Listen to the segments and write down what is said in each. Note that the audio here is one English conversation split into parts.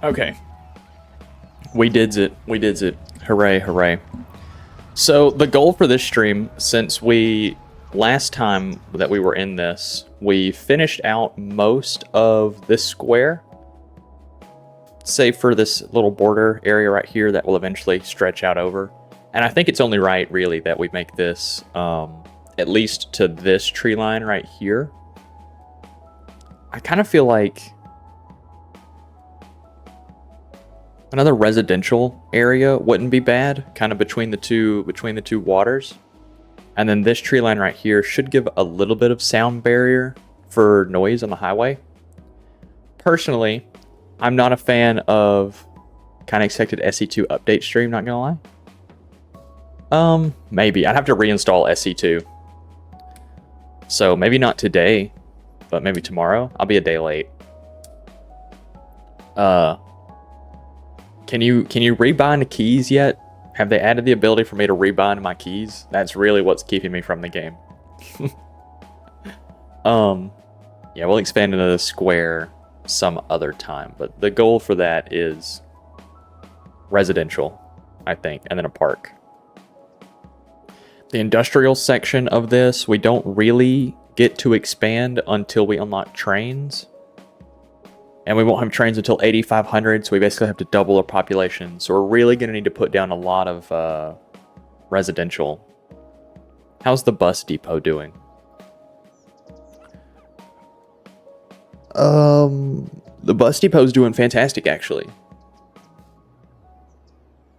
Okay. We did it. We did it. Hooray, hooray. So the goal for this stream, since last time that we were in this, we finished out most of this square, save for this little border area right here that will eventually stretch out over. And I think it's only right, really, that we make this at least to this tree line right here. I kind of feel like another residential area wouldn't be bad, kind of between the two waters. And then this tree line right here should give a little bit of sound barrier for noise on the highway. Personally, I'm not a fan of kind of expected SE2 update stream, not gonna lie. Maybe. I'd have to reinstall SE2. So maybe not today, but maybe tomorrow. I'll be a day late. Can you rebind keys yet? Have they added the ability for me to rebind my keys? That's really what's keeping me from the game. Yeah, we'll expand into the square some other time, but the goal for that is residential, I think, and then a park. The industrial section of this, we don't really get to expand until we unlock trains. And we won't have trains until 8,500, so we basically have to double our population. So we're really going to need to put down a lot of residential. How's the bus depot doing? The bus depot is doing fantastic, actually.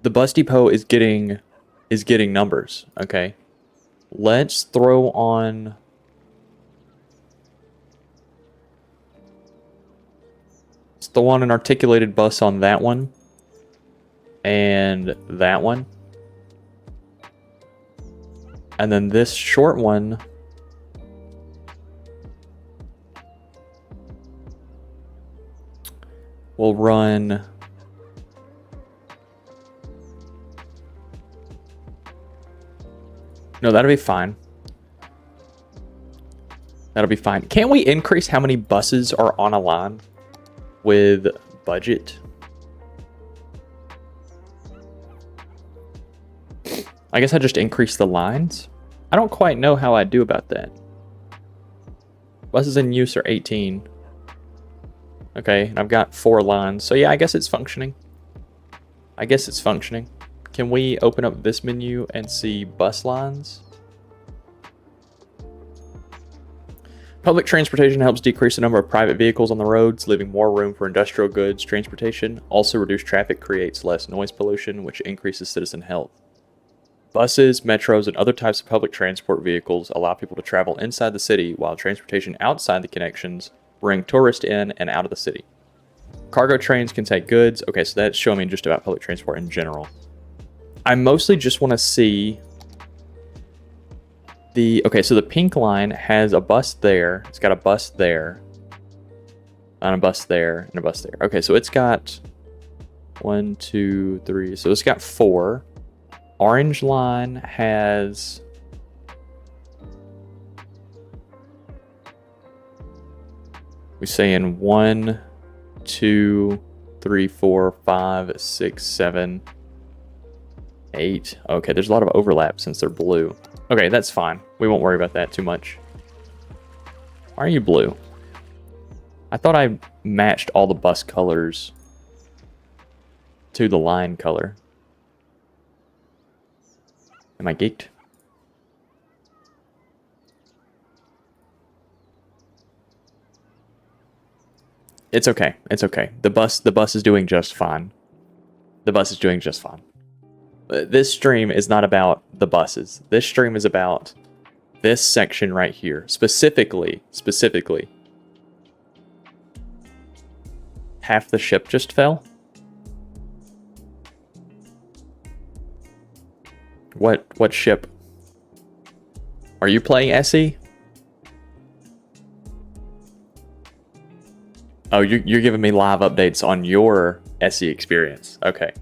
The bus depot is getting numbers. Okay, let's throw on. The one an articulated bus on that one and that one, and then this short one will run no, that'll be fine. That'll be fine. Can't we increase how many buses are on a line with budget? I guess I just increase the lines. I don't quite know how I do about that. Buses in use are 18. Okay, and I've got 4 lines. So yeah, I guess it's functioning. Can we open up this menu and see bus lines? Public transportation helps decrease the number of private vehicles on the roads, leaving more room for industrial goods transportation. Also, reduced traffic creates less noise pollution, which increases citizen health. Buses, metros, and other types of public transport vehicles allow people to travel inside the city, while transportation outside the connections bring tourists in and out of the city. Cargo trains can take goods. Okay, so that's showing me just about public transport in general. I mostly just want to see okay, so the pink line has a bus there. It's got a bus there. And a bus there. And a bus there. Okay, so it's got 1, 2, 3. So it's got 4. Orange line has... we're saying 1, 2, 3, 4, 5, 6, 7, 8. Okay, there's a lot of overlap since they're blue. Okay, that's fine. We won't worry about that too much. Why are you blue? I thought I matched all the bus colors to the line color. Am I geeked? It's okay. It's okay. The bus is doing just fine. The bus is doing just fine. This stream is not about the buses. This stream is about this section right here. Specifically. Half the ship just fell? What ship? Are you playing SE? Oh, you're giving me live updates on your SE experience. Okay.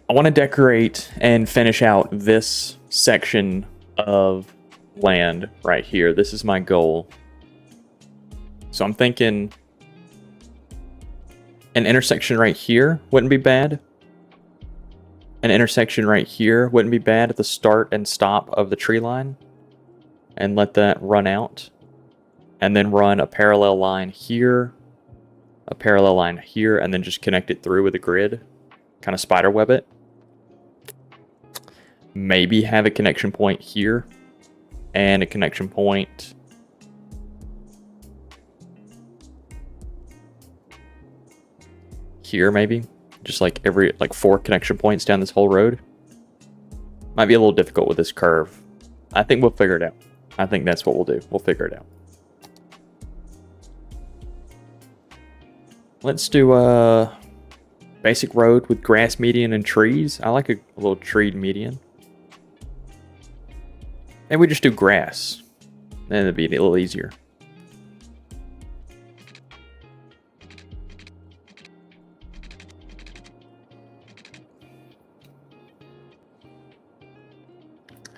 I want to decorate and finish out this section of land right here. This is my goal. So I'm thinking an intersection right here wouldn't be bad. An intersection right here wouldn't be bad at the start and stop of the tree line. And let that run out. And then run a parallel line here, a parallel line here, and then just connect it through with a grid. Kind of spider web it. Maybe have a connection point here and a connection point here, maybe. Just like every 4 connection points down this whole road. Might be a little difficult with this curve. I think we'll figure it out. I think that's what we'll do. We'll figure it out. Let's do a basic road with grass median and trees. I like a little treed median. Maybe we just do grass. Then it'd be a little easier.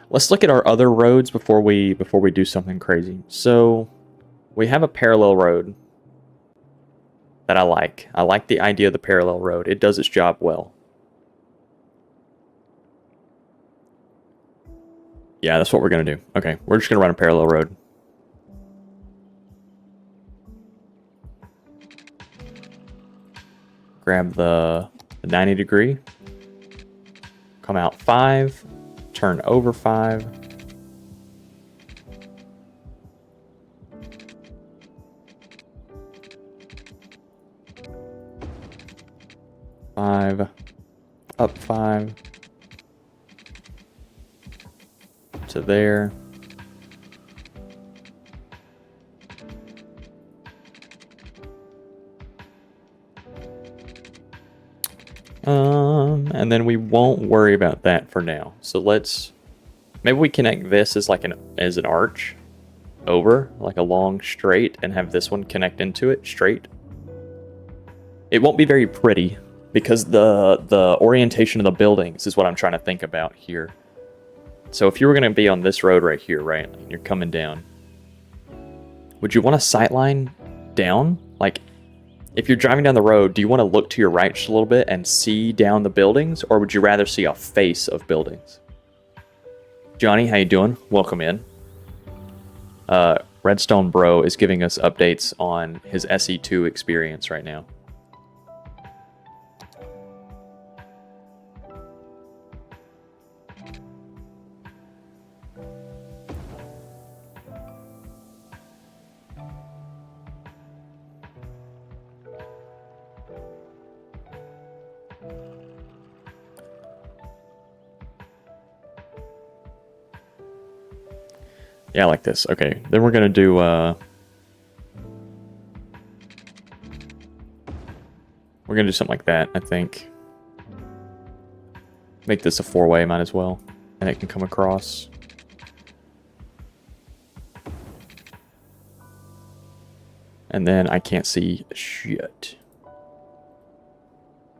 Let's look at our other roads before we do something crazy. So we have a parallel road that I like. I like the idea of the parallel road. It does its job well. Yeah, that's what we're going to do. Okay, we're just going to run a parallel road. Grab the 90 degree. Come out 5. Turn over 5. Up 5 to there. And then we won't worry about that for now. So maybe we connect this as as an arch over, like a long straight, and have this one connect into it straight. It won't be very pretty because the orientation of the buildings is what I'm trying to think about here. So if you were going to be on this road right here, right, and you're coming down, would you want a sightline down? Like, if you're driving down the road, do you want to look to your right just a little bit and see down the buildings, or would you rather see a face of buildings? Johnny, how you doing? Welcome in. Redstone Bro is giving us updates on his SE2 experience right now. Yeah, I like this. Okay, then we're gonna do something like that, I think. Make this a 4-way, might as well. And it can come across. And then I can't see shit.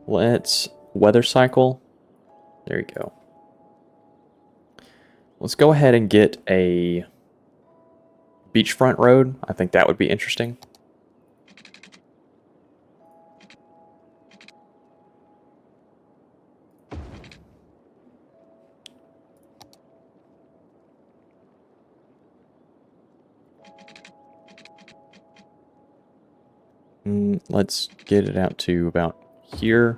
Let's weather cycle. There you go. Let's go ahead and get a beachfront road. I think that would be interesting. Let's get it out to about here.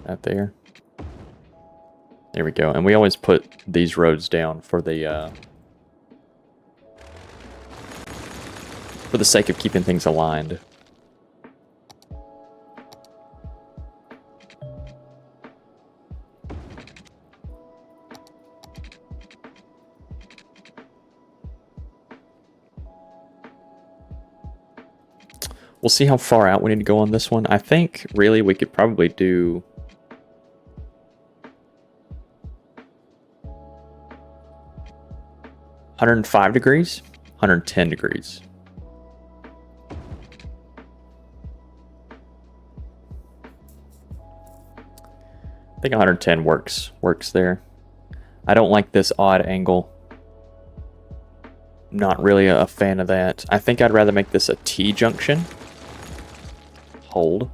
Out there. There we go. And we always put these roads down for the sake of keeping things aligned. We'll see how far out we need to go on this one. I think, really, we could probably do... ...105 degrees, 110 degrees. I think 110 works there. I don't like this odd angle. Not really a fan of that. I think I'd rather make this a T-junction. Hold.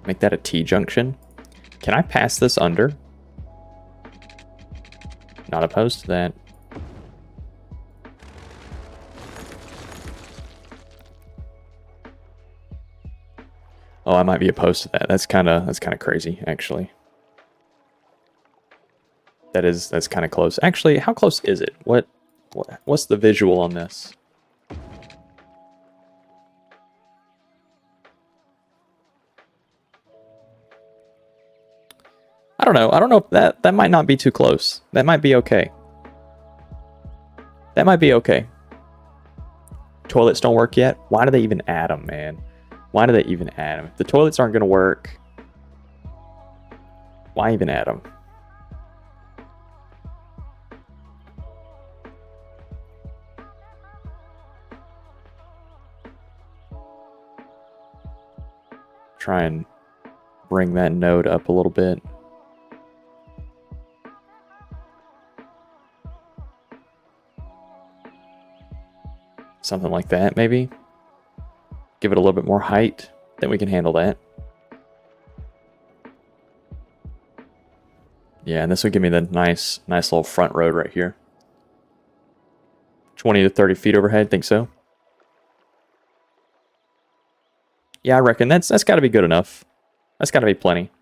Make that a T-junction. Can I pass this under? Not opposed to that. Oh, I might be opposed to that. That's kind of crazy, actually. That's kind of close. Actually, how close is it? What's the visual on this? I don't know. I don't know if that might not be too close. That might be okay. That might be okay. Toilets don't work yet. Why do they even add them, man? Why do they even add them? If the toilets aren't going to work, why even add them? Try and bring that node up a little bit. Something like that, maybe. Give it a little bit more height, then we can handle that. Yeah, and this will give me the nice little front road right here. 20 to 30 feet overhead, think so? Yeah, I reckon that's got to be good enough. That's got to be plenty.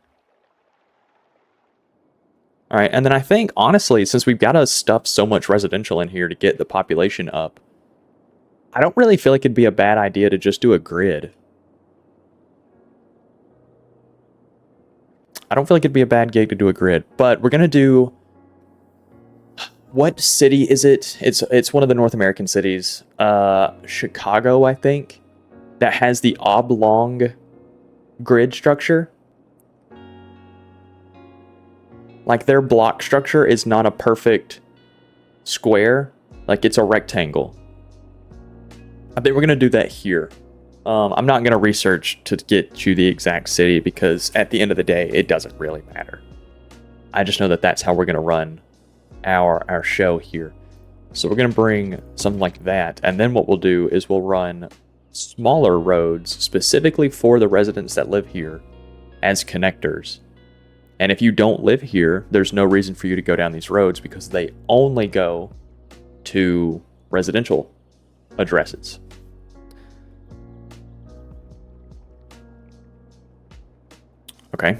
All right, and then I think, honestly, since we've got to stuff so much residential in here to get the population up, I don't really feel like it'd be a bad idea to just do a grid. I don't feel like it'd be a bad gig to do a grid, but we're going to do... What city is it? It's one of the North American cities. Chicago, I think, that has the oblong grid structure. Like, their block structure is not a perfect square. Like, it's a rectangle. I think we're going to do that here. I'm not going to research to get you the exact city because at the end of the day, it doesn't really matter. I just know that that's how we're going to run our show here. So we're going to bring something like that. And then what we'll do is we'll run smaller roads specifically for the residents that live here as connectors. And if you don't live here, there's no reason for you to go down these roads because they only go to residential addresses. Okay.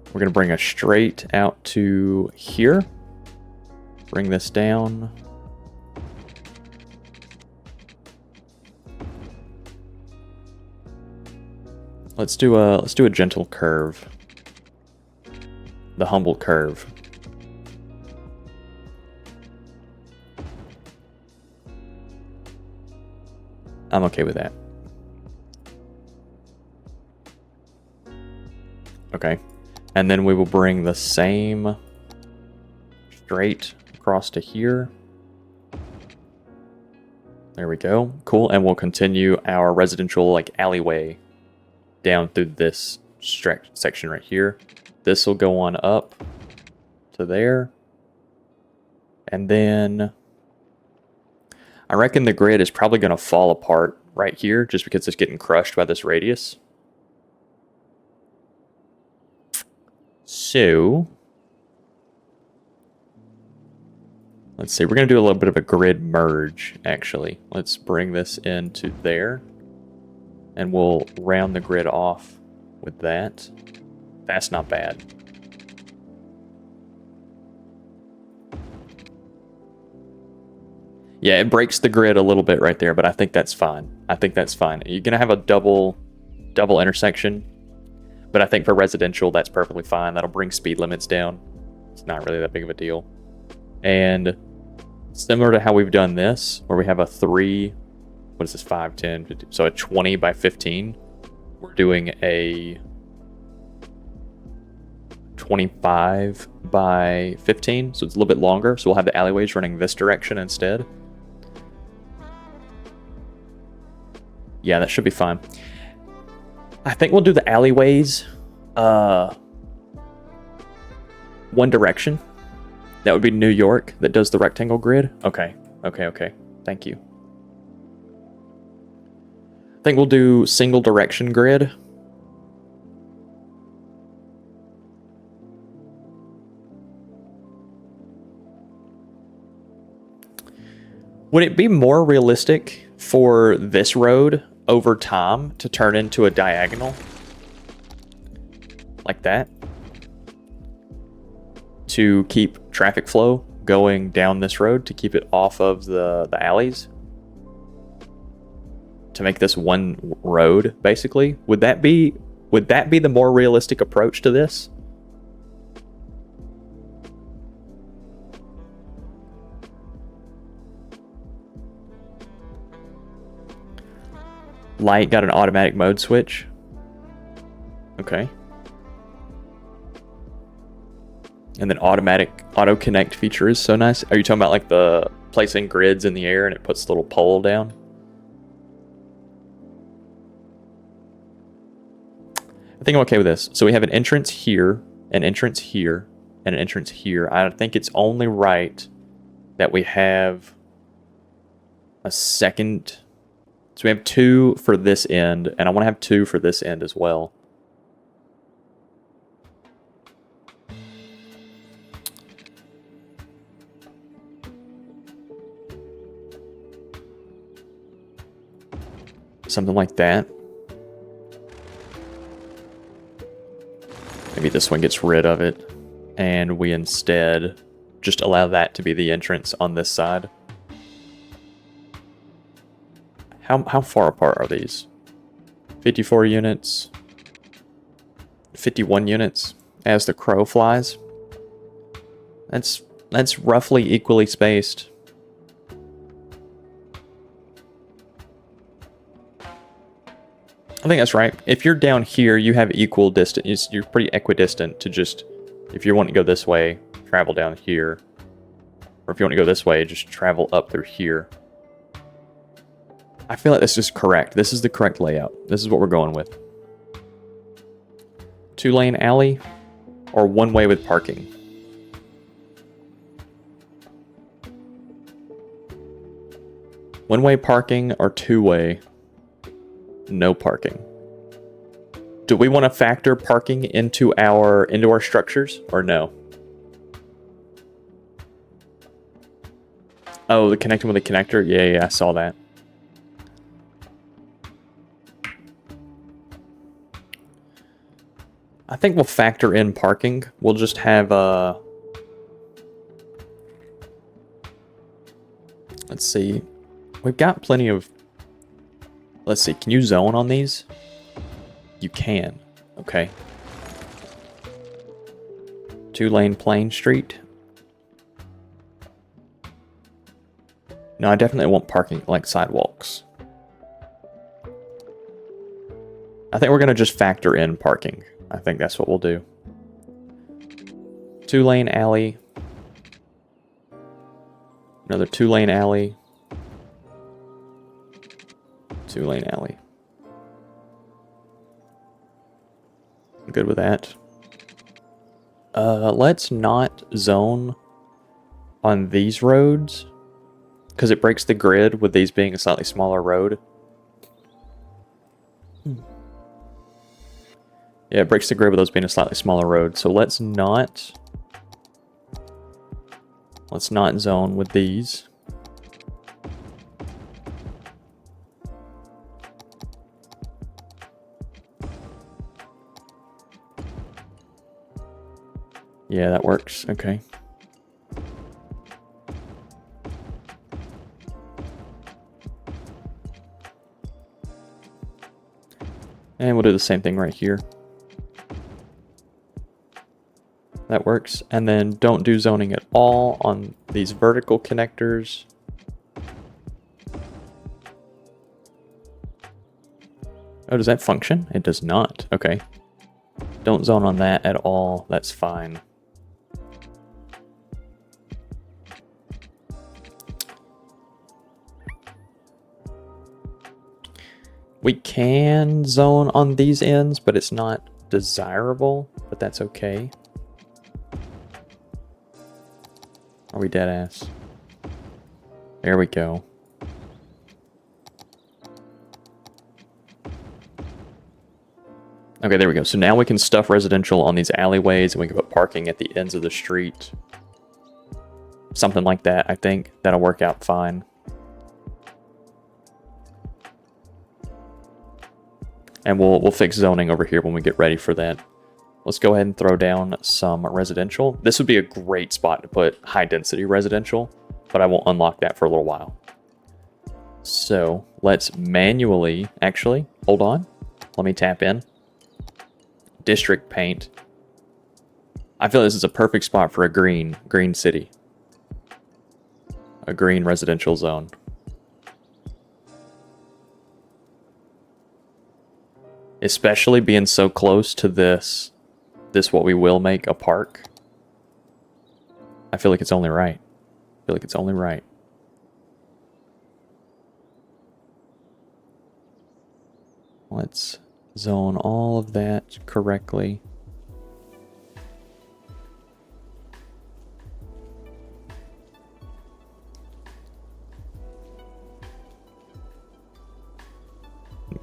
We're going to bring a straight out to here. Bring this down. Let's do a gentle curve. The humble curve. I'm okay with that. Okay. And then we will bring the same straight across to here. There we go. Cool. And we'll continue our residential like alleyway down through this section right here. This will go on up to there. And then I reckon the grid is probably going to fall apart right here just because it's getting crushed by this radius. So, let's see, we're going to do a little bit of a grid merge, actually. Let's bring this into there, and we'll round the grid off with that. That's not bad. Yeah, it breaks the grid a little bit right there, but I think that's fine. I think that's fine. You're going to have a double intersection. But I think for residential, that's perfectly fine. That'll bring speed limits down. It's not really that big of a deal. And similar to how we've done this, where we have a 3, what is this, 5, 10, 15, so a 20 by 15. We're doing a 25 by 15, so it's a little bit longer. So we'll have the alleyways running this direction instead. Yeah, that should be fine. I think we'll do the alleyways One Direction. That would be New York that does the rectangle grid. Okay. Thank you. I think we'll do single direction grid. Would it be more realistic for this road over time to turn into a diagonal? Like that? To keep traffic flow going down this road, to keep it off of the alleys? To make this one road, basically? Would that be the more realistic approach to this? Light got an automatic mode switch. Okay. And then auto connect feature is so nice. Are you talking about like the placing grids in the air and it puts the little pole down? I think I'm okay with this. So we have an entrance here, an entrance here, and an entrance here. I think it's only right that we have a second. So we have 2 for this end, and I want to have 2 for this end as well. Something like that. Maybe this one gets rid of it, and we instead just allow that to be the entrance on this side. How far apart are these? 54 units. 51 units as the crow flies. That's roughly equally spaced. I think that's right. If you're down here, you have equal distance. You're pretty equidistant to just, if you want to go this way, travel down here. Or if you want to go this way, just travel up through here. I feel like this is correct. This is the correct layout. This is what we're going with. 2-lane alley or 1-way with parking? One-way parking or 2-way? No parking. Do we want to factor parking into our structures or no? Oh, the connecting with the connector? Yeah, I saw that. I think we'll factor in parking. We'll just have let's see. We've got plenty of... Let's see, can you zone on these? You can. Okay. 2-lane Plain Street. No, I definitely want parking like sidewalks. I think we're going to just factor in parking. I think that's what we'll do. 2-lane alley. Another 2-lane alley. 2-lane alley. I'm good with that. Let's not zone on these roads because it breaks the grid with these being a slightly smaller road. Yeah, it breaks the grid with those being a slightly smaller road. So let's not zone with these. Yeah, that works. Okay. And we'll do the same thing right here. That works. And then don't do zoning at all on these vertical connectors. Oh, does that function? It does not. Okay. Don't zone on that at all. That's fine. We can zone on these ends, but it's not desirable, but that's okay. Are we dead ass? There we go. Okay, there we go. So now we can stuff residential on these alleyways, and we can put parking at the ends of the street. Something like that, I think. That'll work out fine. And we'll fix zoning over here when we get ready for that. Let's go ahead and throw down some residential. This would be a great spot to put high-density residential, but I won't unlock that for a little while. So let's manually... Actually, hold on. Let me tap in. District paint. I feel this is a perfect spot for a green city. A green residential zone. Especially being so close to this what we will make a park. I feel like it's only right. I feel like it's only right. Let's zone all of that correctly.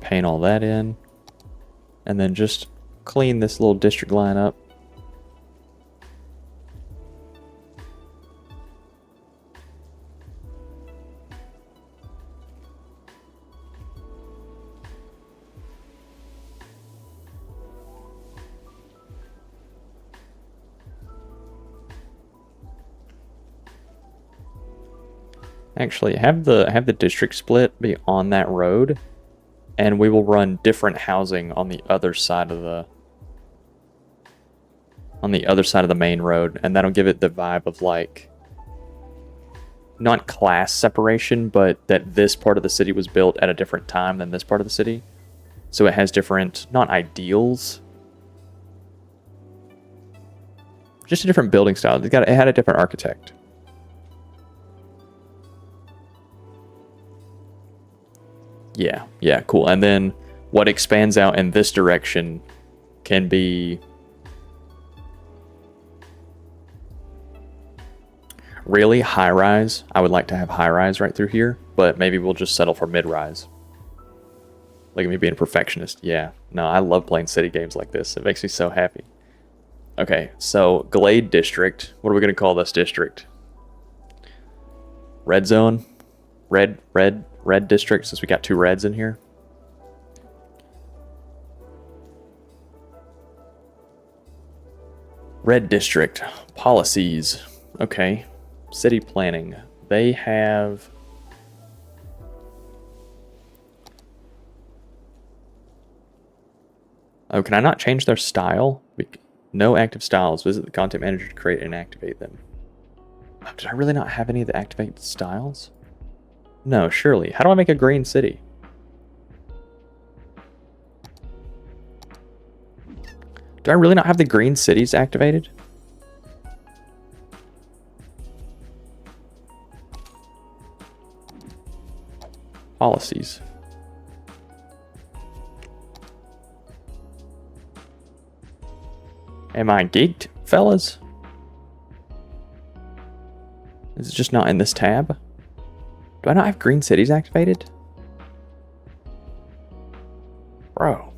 Paint all that in. And then just clean this little district line up. Actually, have the district split be on that road, and we will run different housing on the other side of the main road, and that'll give it the vibe of like not class separation, but that this part of the city was built at a different time than this part of the city. So it has different, not ideals, just a different building style. It had a different architect. Yeah, cool. And then what expands out in this direction can be really high-rise. I would like to have high-rise right through here, but maybe we'll just settle for mid-rise. Look at me being a perfectionist. Yeah, no, I love playing city games like this. It makes me so happy. Okay, so Glade District. What are we going to call this district? Red Zone? Red district, since we got two reds in here. Red district policies. Okay. City planning. They have... Oh, can I not change their style? No active styles. Visit the content manager to create and activate them. Oh, did I really not have any of the activated styles? No, surely. How do I make a green city? Do I really not have the green cities activated? Policies. Am I geeked, fellas? Is it just not in this tab? Do I not have green cities activated? Bro.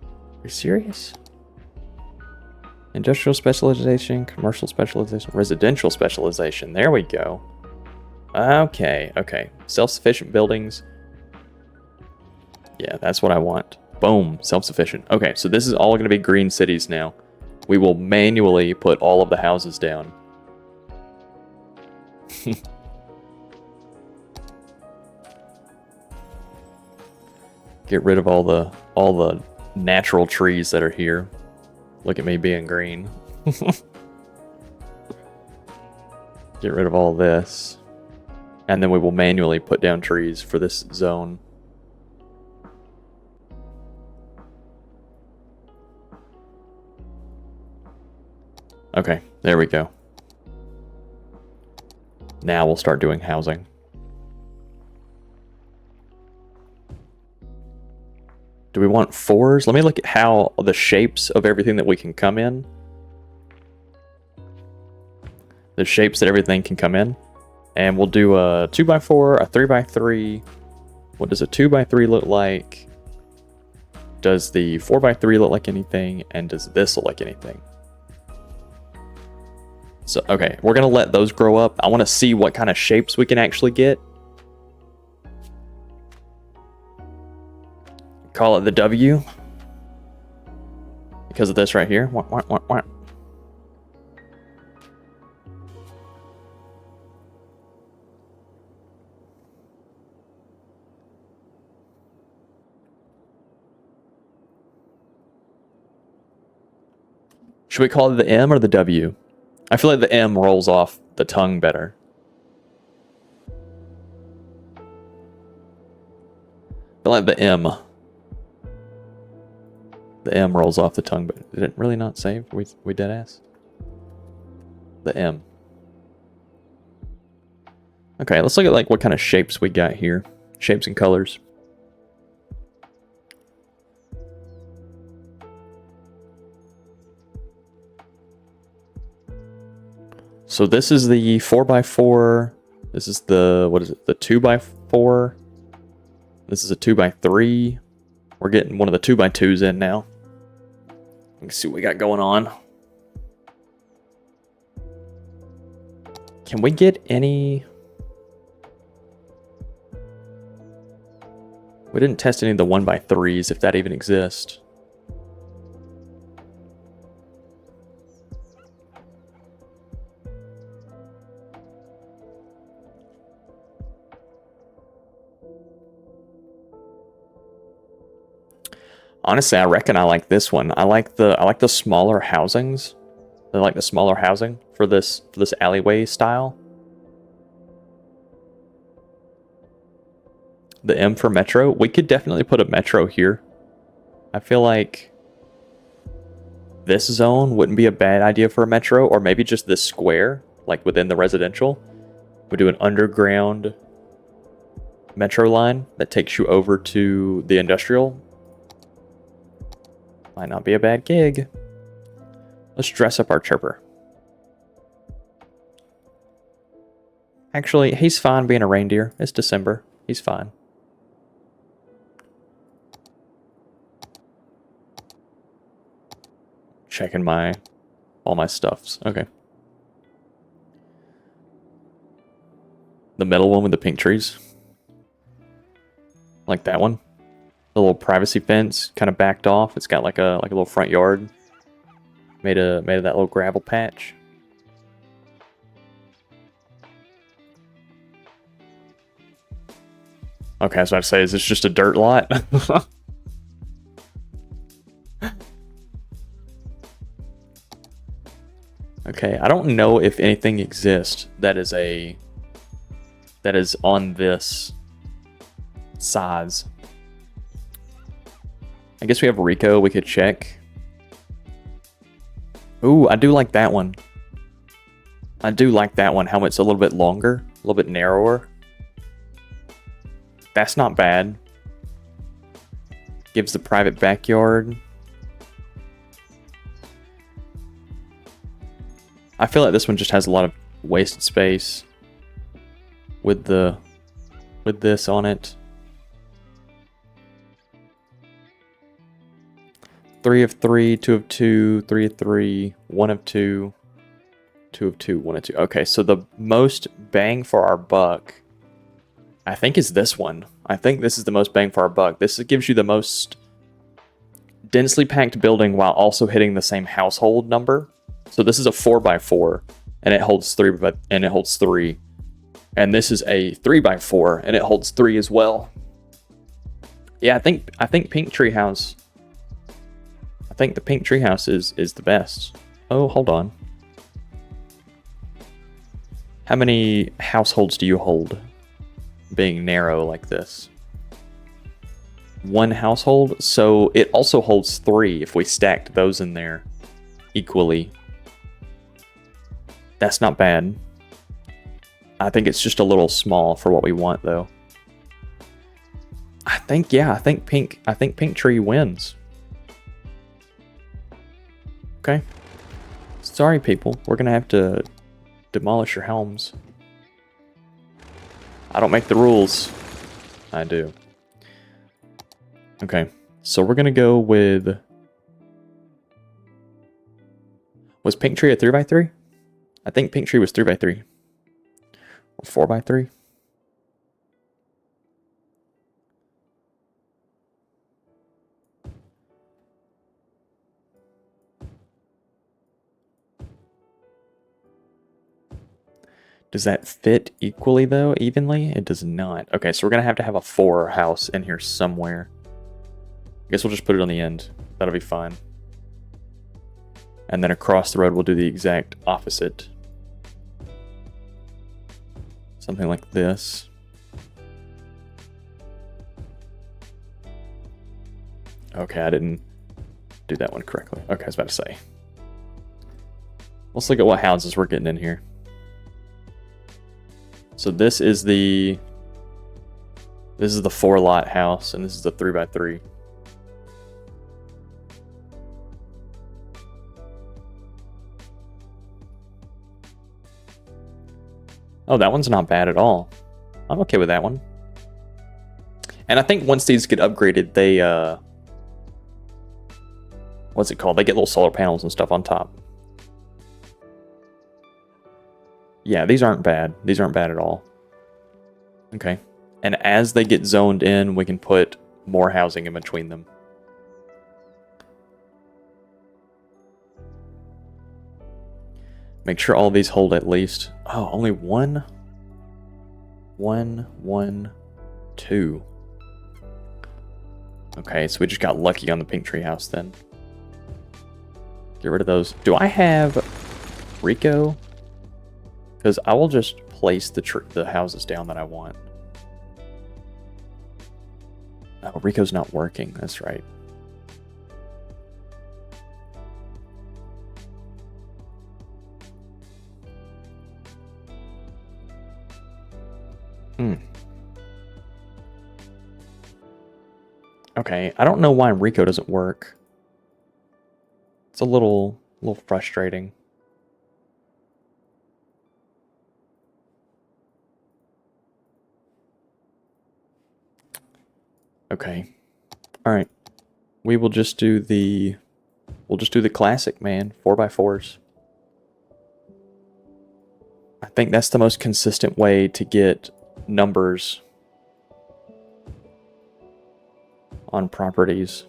Are you serious? Industrial specialization, commercial specialization, residential specialization. There we go. Okay. Self-sufficient buildings. Yeah, that's what I want. Boom, self-sufficient. Okay, so this is all going to be green cities now. We will manually put all of the houses down. Get rid of all the natural trees that are here. Look at me being green. Get rid of all this. And then we will manually put down trees for this zone. Okay, there we go. Now we'll start doing housing. Do we want 4s? Let me look at how the shapes of everything that we can come in. the shapes that everything can come in. And we'll do a 2x4, a 3x3. What does a 2x3 look like? Does the 4x3 look like anything? And does this look like anything? So, okay, we're gonna let those grow up. I wanna see what kind of shapes we can actually get. Call it the W. Because of this right here. Wah. Should we call it the M or the W? I feel like the M rolls off the tongue better. I feel like the M. The M rolls off the tongue, but did it really not save? We dead ass? The M. Okay, let's look at like what kind of shapes we got here. Shapes and colors. So this is the 4x4. This is the, what is it? The 2x4. This is a 2x3. We're getting one of the 2x2s in now. Let's see what we got going on. Can we get any... We didn't test any of the 1x3s, if that even exists. Honestly, I reckon I like this one. I like the smaller housings. I like the smaller housing for this alleyway style. The M for metro. We could definitely put a metro here. I feel like this zone wouldn't be a bad idea for a metro, or maybe just this square, like within the residential. We do an underground metro line that takes you over to the industrial. Might not be a bad gig. Let's dress up our chirper. Actually, he's fine being a reindeer. It's December. He's fine. Checking all my stuffs. Okay. The middle one with the pink trees. Like that one. The little privacy fence kind of backed off. It's got like a little front yard. Made of that little gravel patch. Okay, I was about to say, is this just a dirt lot? Okay, I don't know if anything exists that is on this size. I guess we have Rico, we could check. Ooh, I do like that one. I do like that one, how it's a little bit longer, a little bit narrower. That's not bad. Gives the private backyard. I feel like this one just has a lot of wasted space with this on it. 3 of 3, 2 of 2, 3 of 3, 1 of 2, 2 of 2, 1 of 2. Okay, so the most bang for our buck, I think, is this one. I think this is the most bang for our buck. This gives you the most densely packed building while also hitting the same household number. So this is a 4x4, and it holds 3, and this is a 3x4, and it holds 3 as well. Yeah, I think Pink Treehouse. I think the pink treehouse is the best. Oh, hold on. How many households do you hold being narrow like this? 1 household? So it also holds 3 if we stacked those in there equally. That's not bad. I think it's just a little small for what we want though. I think pink tree wins. Okay. Sorry, people. We're gonna have to demolish your homes. I don't make the rules. I do. Okay, so we're gonna go with... Was Pink Tree a 3x3? I think Pink Tree was 3x3. Or 4x3. Does that fit equally, though, evenly? It does not. Okay, so we're going to have a 4 house in here somewhere. I guess we'll just put it on the end. That'll be fine. And then across the road, we'll do the exact opposite. Something like this. Okay, I didn't do that one correctly. Okay, I was about to say. Let's look at what houses we're getting in here. So this is the 4-lot house, and this is the 3x3. Oh, that one's not bad at all. I'm okay with that one. And I think once these get upgraded, they what's it called? They get little solar panels and stuff on top. Yeah, these aren't bad. These aren't bad at all. Okay. And as they get zoned in, we can put more housing in between them. Make sure all these hold at least... Oh, only one? 1, 1, 2. Okay, so we just got lucky on the Pink Tree house then. Get rid of those. Do I have Rico? Because I will just place the houses down that I want. Oh, Rico's not working. That's right. Okay, I don't know why Rico doesn't work. It's a little frustrating. Okay. All right. We will just do the classic, man, 4x4s. I think that's the most consistent way to get numbers on properties.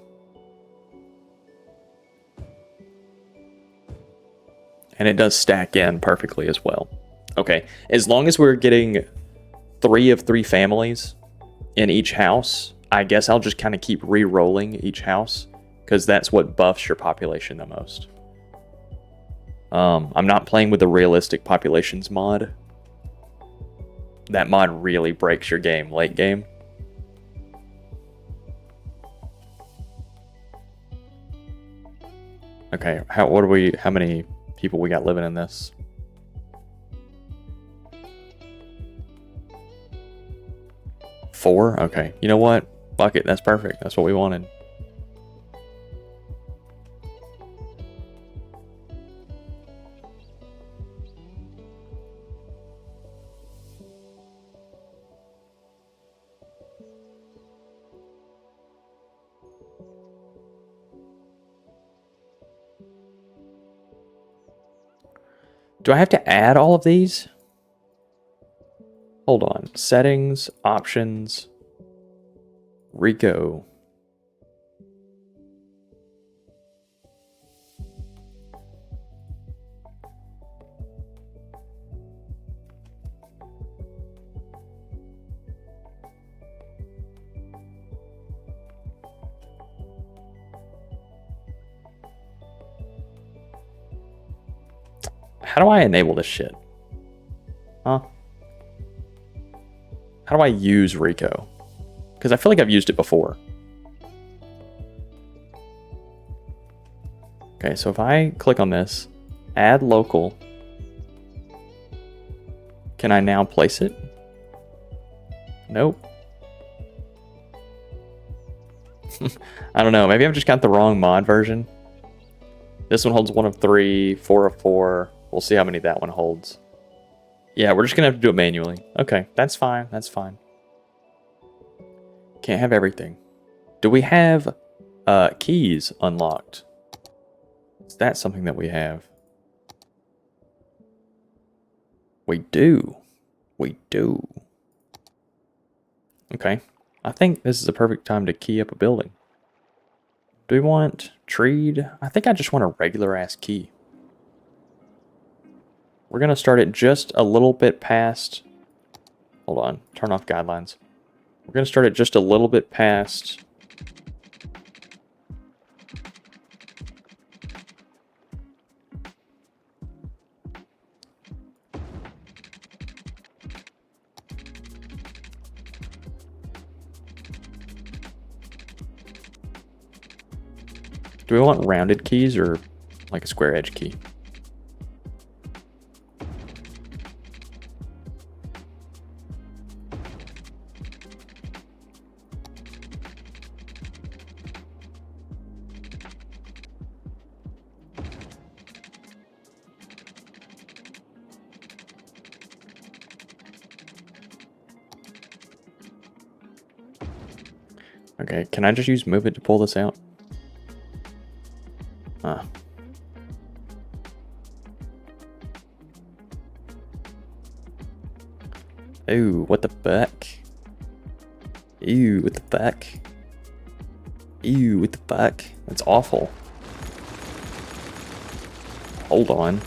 And it does stack in perfectly as well. Okay, as long as we're getting 3 of 3 families in each house, I guess I'll just kind of keep re-rolling each house, because that's what buffs your population the most. I'm not playing with the realistic populations mod. That mod really breaks your game late game. Okay, how many people we got living in this? Four? Okay. You know what? Fuck it. That's perfect. That's what we wanted. Do I have to add all of these? Hold on. Settings, options, Rico. How do I enable this shit? Huh? How do I use Rico? Because I feel like I've used it before. Okay, so if I click on this, add local, can I now place it? Nope. I don't know, maybe I've just got the wrong mod version. This one holds 1 of 3, 4 of 4. We'll see how many that one holds. Yeah, we're just gonna have to do it manually. Okay, that's fine. That's fine. Can't have everything. Do we have keys unlocked? Is that something that we have? We do. We do. Okay. I think this is a perfect time to key up a building. Do we want treed? I think I just want a regular ass key. We're going to start it just a little bit past... Hold on. Turn off guidelines. We're going to start it just a little bit past... Do we want rounded keys or like a square edge key? Okay, can I just use move it to pull this out? Huh. Ooh, what the fuck? Ew, what the fuck? Ew, what the fuck? That's awful. Hold on.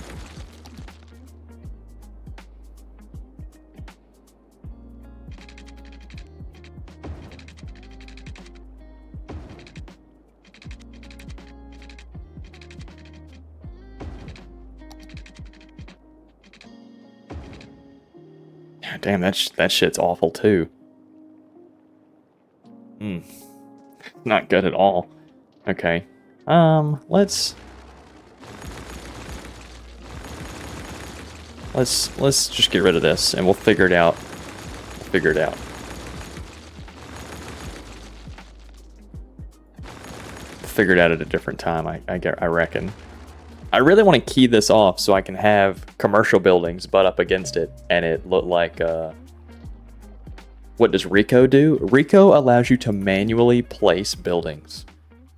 Damn, that shit's awful too. Not good at all. Okay. Let's just get rid of this and we'll figure it out. Figure it out. Figure it out at a different time, I reckon. I really want to key this off so I can have commercial buildings butt up against it and it look like, what does Rico do? Rico allows you to manually place buildings.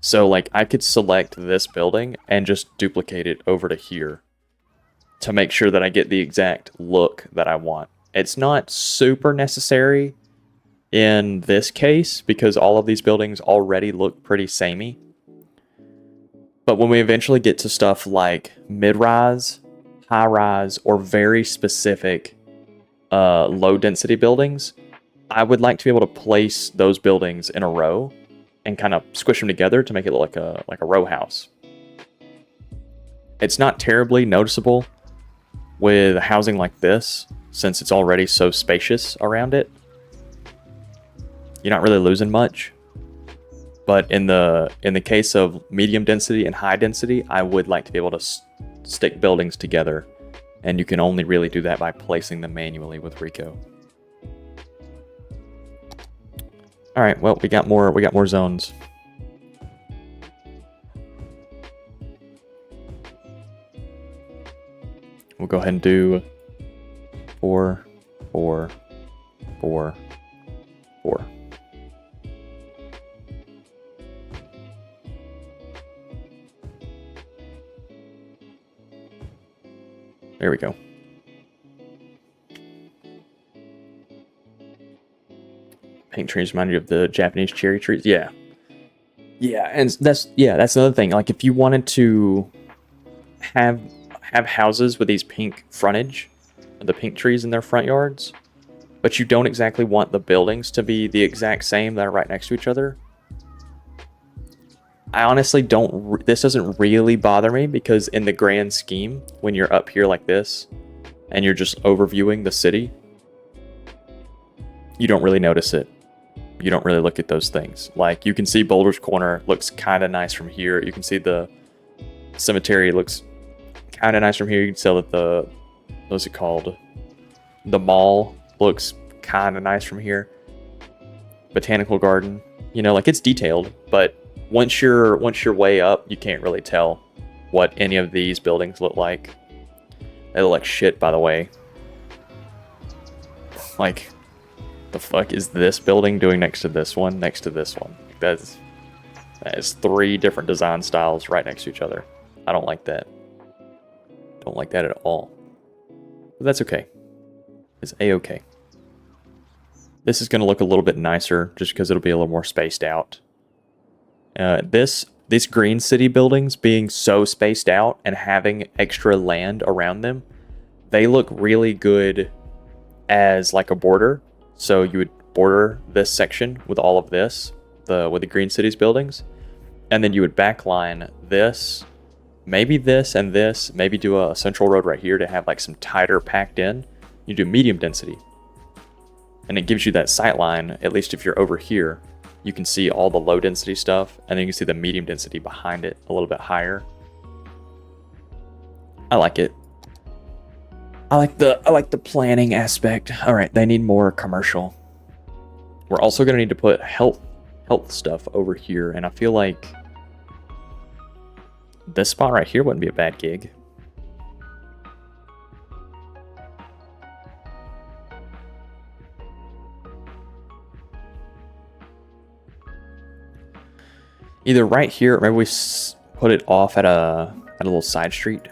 So like I could select this building and just duplicate it over to here to make sure that I get the exact look that I want. It's not super necessary in this case because all of these buildings already look pretty samey. But when we eventually get to stuff like mid-rise, high-rise, or very specific low-density buildings, I would like to be able to place those buildings in a row and kind of squish them together to make it look like a row house. It's not terribly noticeable with housing like this, since it's already so spacious around it. You're not really losing much. But in the case of medium density and high density, I would like to be able to stick buildings together, and you can only really do that by placing them manually with Rico. All right, well, we got more zones. We'll go ahead and do 4, 4, 4, 4. There we go. Pink trees remind you of the Japanese cherry trees. Yeah. Yeah, and that's another thing. Like if you wanted to have houses with these pink frontage, the pink trees in their front yards, but you don't exactly want the buildings to be the exact same that are right next to each other. I honestly don't, this doesn't really bother me because in the grand scheme, when you're up here like this and you're just overviewing the city, you don't really notice it. You don't really look at those things. Like you can see Boulder's Corner looks kind of nice from here. You can see the cemetery looks kind of nice from here. You can tell that what's it called? The mall looks kind of nice from here. Botanical garden, you know, like it's detailed, but once you're way up, you can't really tell what any of these buildings look like. They look like shit, by the way. Like, the fuck is this building doing next to this one, next to this one? That is 3 different design styles right next to each other. I don't like that. Don't like that at all. But that's okay. It's a-okay. This is going to look a little bit nicer just because it'll be a little more spaced out. These green city buildings being so spaced out and having extra land around them, they look really good as like a border. So you would border this section with all of this, with the green cities buildings, and then you would backline this, maybe this and this, maybe do a central road right here to have like some tighter packed in. You do medium density. And it gives you that sight line, at least if you're over here, you can see all the low density stuff, and then you can see the medium density behind it a little bit higher. I like it. I like the planning aspect. All right, they need more commercial. We're also going to need to put health stuff over here, and I feel like this spot right here wouldn't be a bad gig. Either right here, or maybe we put it off at a little side street.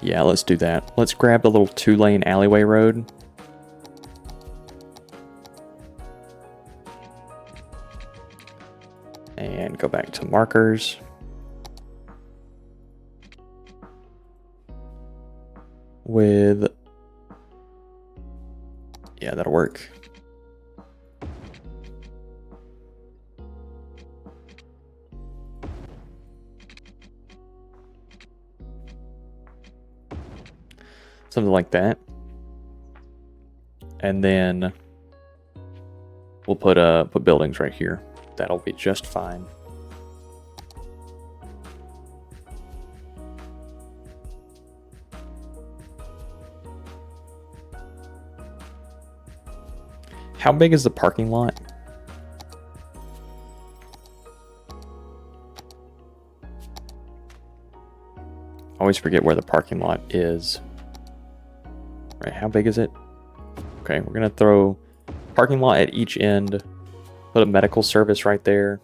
Yeah, let's do that. Let's grab the little 2-lane alleyway road. And go back to markers. Yeah, that'll work. Something like that. And then we'll put buildings right here. That'll be just fine. How big is the parking lot? I always forget where the parking lot is. Right, how big is it? Okay, we're gonna throw parking lot at each end, put a medical service right there,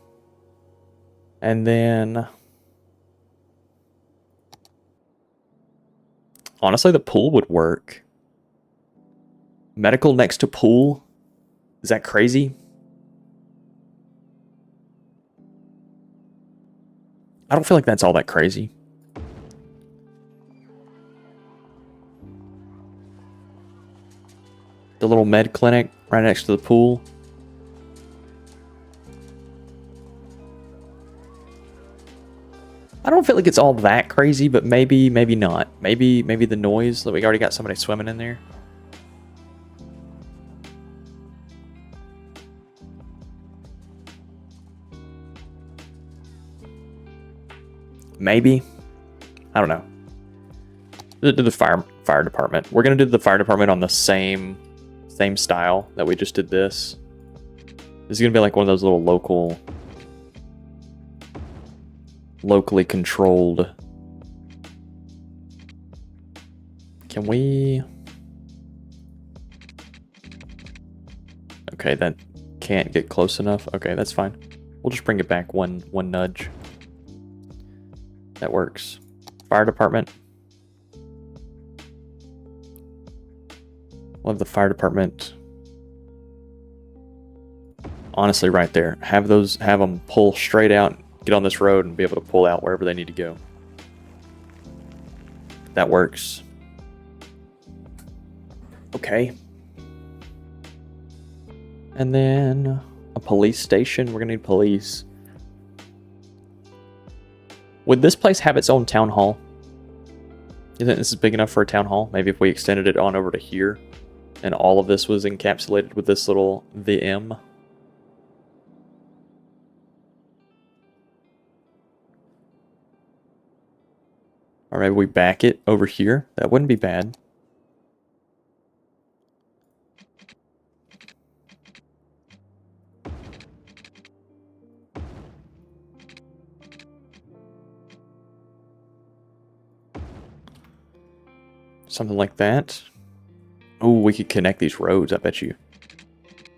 and then honestly, the pool would work. Medical next to pool? Is that crazy? I don't feel like that's all that crazy. The little med clinic right next to the pool. I don't feel like it's all that crazy, but maybe not. Maybe the noise that we already got somebody swimming in there. Maybe. I don't know. Do the fire department. We're gonna do the fire department on the same style that we just did this. This is gonna be like one of those little locally controlled. Can we? Okay, that can't get close enough. Okay, that's fine. We'll just bring it back one nudge. That works. Fire department. We'll have the fire department. Honestly, right there. Have them pull straight out, get on this road, and be able to pull out wherever they need to go. That works. Okay. And then a police station. We're gonna need police. Would this place have its own town hall? You think this is big enough for a town hall? Maybe if we extended it on over to here, and all of this was encapsulated with this little VM. Or maybe we back it over here. That wouldn't be bad. Something like that. Oh, we could connect these roads, I bet you.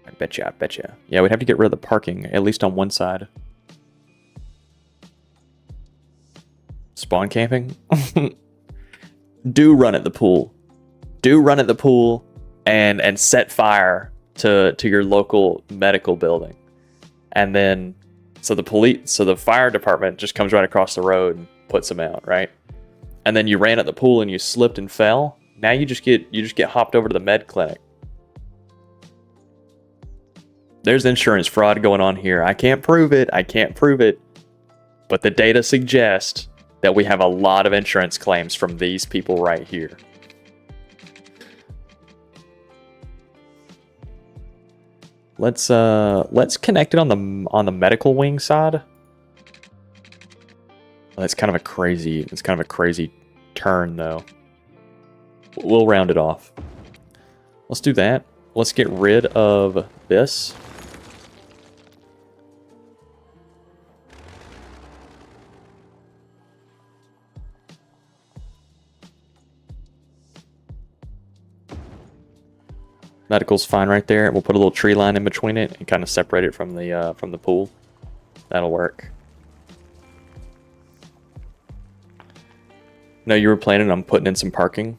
I bet you, I bet you. Yeah, we'd have to get rid of the parking, at least on one side. Spawn camping? Do run at the pool. Do run at the pool and set fire to your local medical building. And then so the fire department just comes right across the road and puts them out, right? And then you ran at the pool and you slipped and fell. Now you just get hopped over to the med clinic. There's insurance fraud going on here. I can't prove it. But the data suggests that we have a lot of insurance claims from these people right here. Let's connect it on the medical wing side. That's kind of a crazy turn though. We'll round it off. Let's do that. Let's get rid of this. Medical's fine right there. We'll put a little tree line in between it and kind of separate it from the pool. That'll work. No, you were planning on putting in some parking?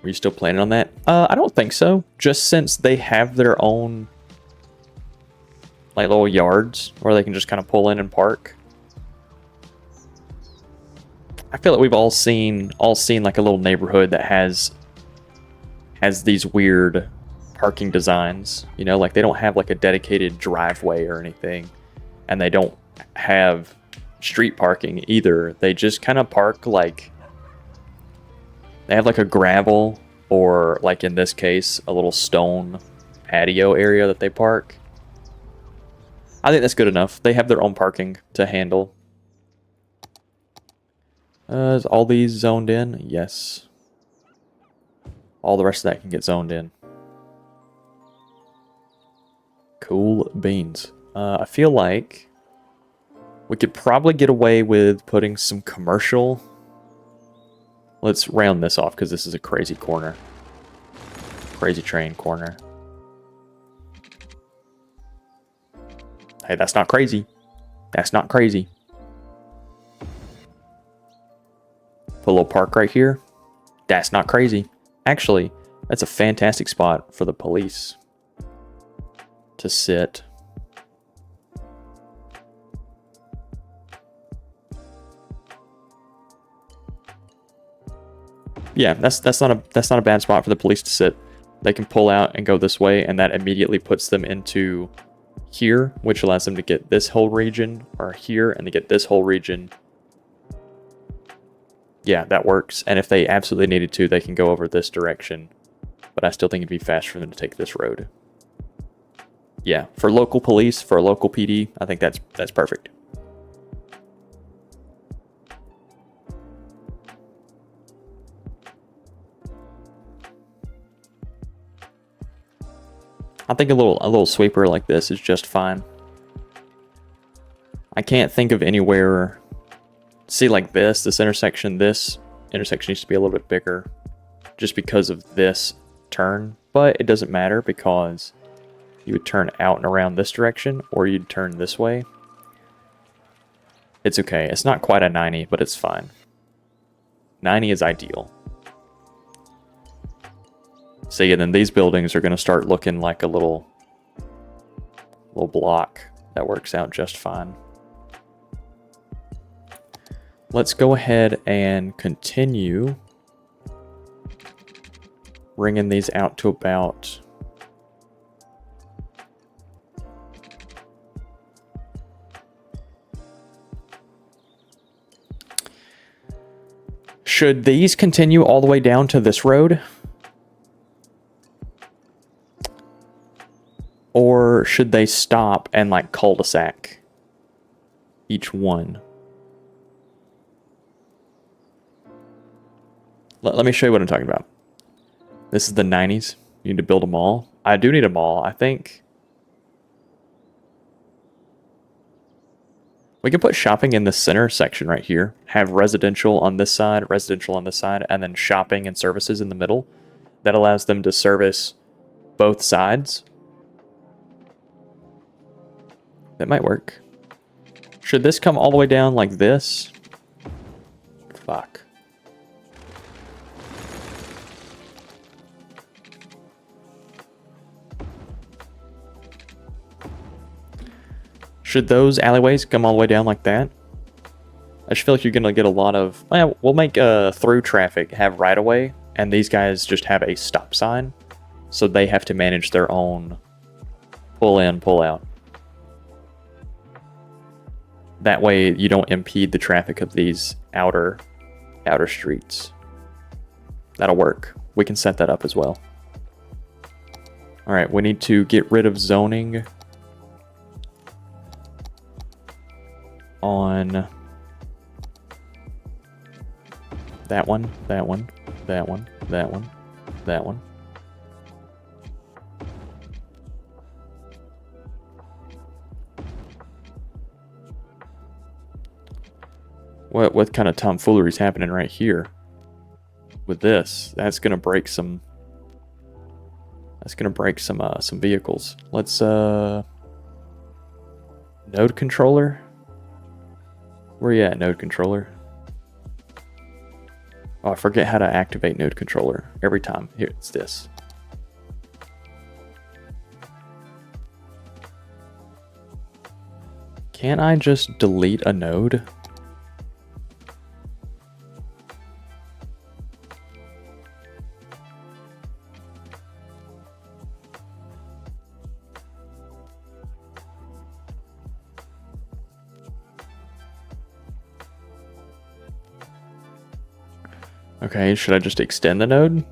Were you still planning on that? I don't think so. Just since they have their own like little yards where they can just kind of pull in and park. I feel like we've all seen like a little neighborhood that has these weird parking designs, you know, like they don't have like a dedicated driveway or anything, and they don't have street parking either. They just kind of park like they have like a gravel or like in this case a little stone patio area that they park. I think that's good enough. They have their own parking to handle. Is all these zoned in? Yes. All the rest of that can get zoned in. Cool beans. I feel like we could probably get away with putting some commercial. Let's round this off because this is a crazy corner. Crazy train corner. Hey, that's not crazy. That's not crazy. Put a little park right here. That's not crazy. Actually, that's a fantastic spot for the police to sit. Yeah, that's not a bad spot for the police to sit. They can pull out and go this way, and that immediately puts them into here, which allows them to get this whole region, or here, and to get this whole region. Yeah, that works. And if they absolutely needed to, they can go over this direction. But I still think it'd be faster for them to take this road. Yeah, for local police, for a local PD, I think that's perfect. I think a little sweeper like this is just fine. I can't think of anywhere. See, like this intersection needs to be a little bit bigger just because of this turn, but it doesn't matter because you would turn out and around this direction or you'd turn this way. It's okay. It's not quite a 90, but it's fine. 90 is ideal. See, and then these buildings are going to start looking like a little block. That works out just fine. Let's go ahead and continue bringing these out to about should these continue all the way down to this road? Or should they stop and like cul-de-sac each one? Let me show you what I'm talking about. This is the 90s. You need to build a mall. I do need a mall. I think We can put shopping in the center section right here, have residential on this side, and then shopping and services in the middle. That allows them to service both sides. That might work. Should this come all the way down like this? Fuck. Should those alleyways come all the way down like that? I just feel like you're going to get a lot of... Well, we'll make through traffic have right of way, and these guys just have a stop sign, so they have to manage their own pull in, pull out. That way you don't impede the traffic of these outer streets. That'll work. We can set that up as well. Alright, we need to get rid of zoning on that one, that one, that one, that one, that one. What kind of tomfoolery is happening right here with this? That's gonna break some. That's gonna break some vehicles. Let's node controller. Where you at, node controller? Oh, I forget how to activate node controller every time. Here, it's this. Can't I just delete a node? Okay, should I just extend the node?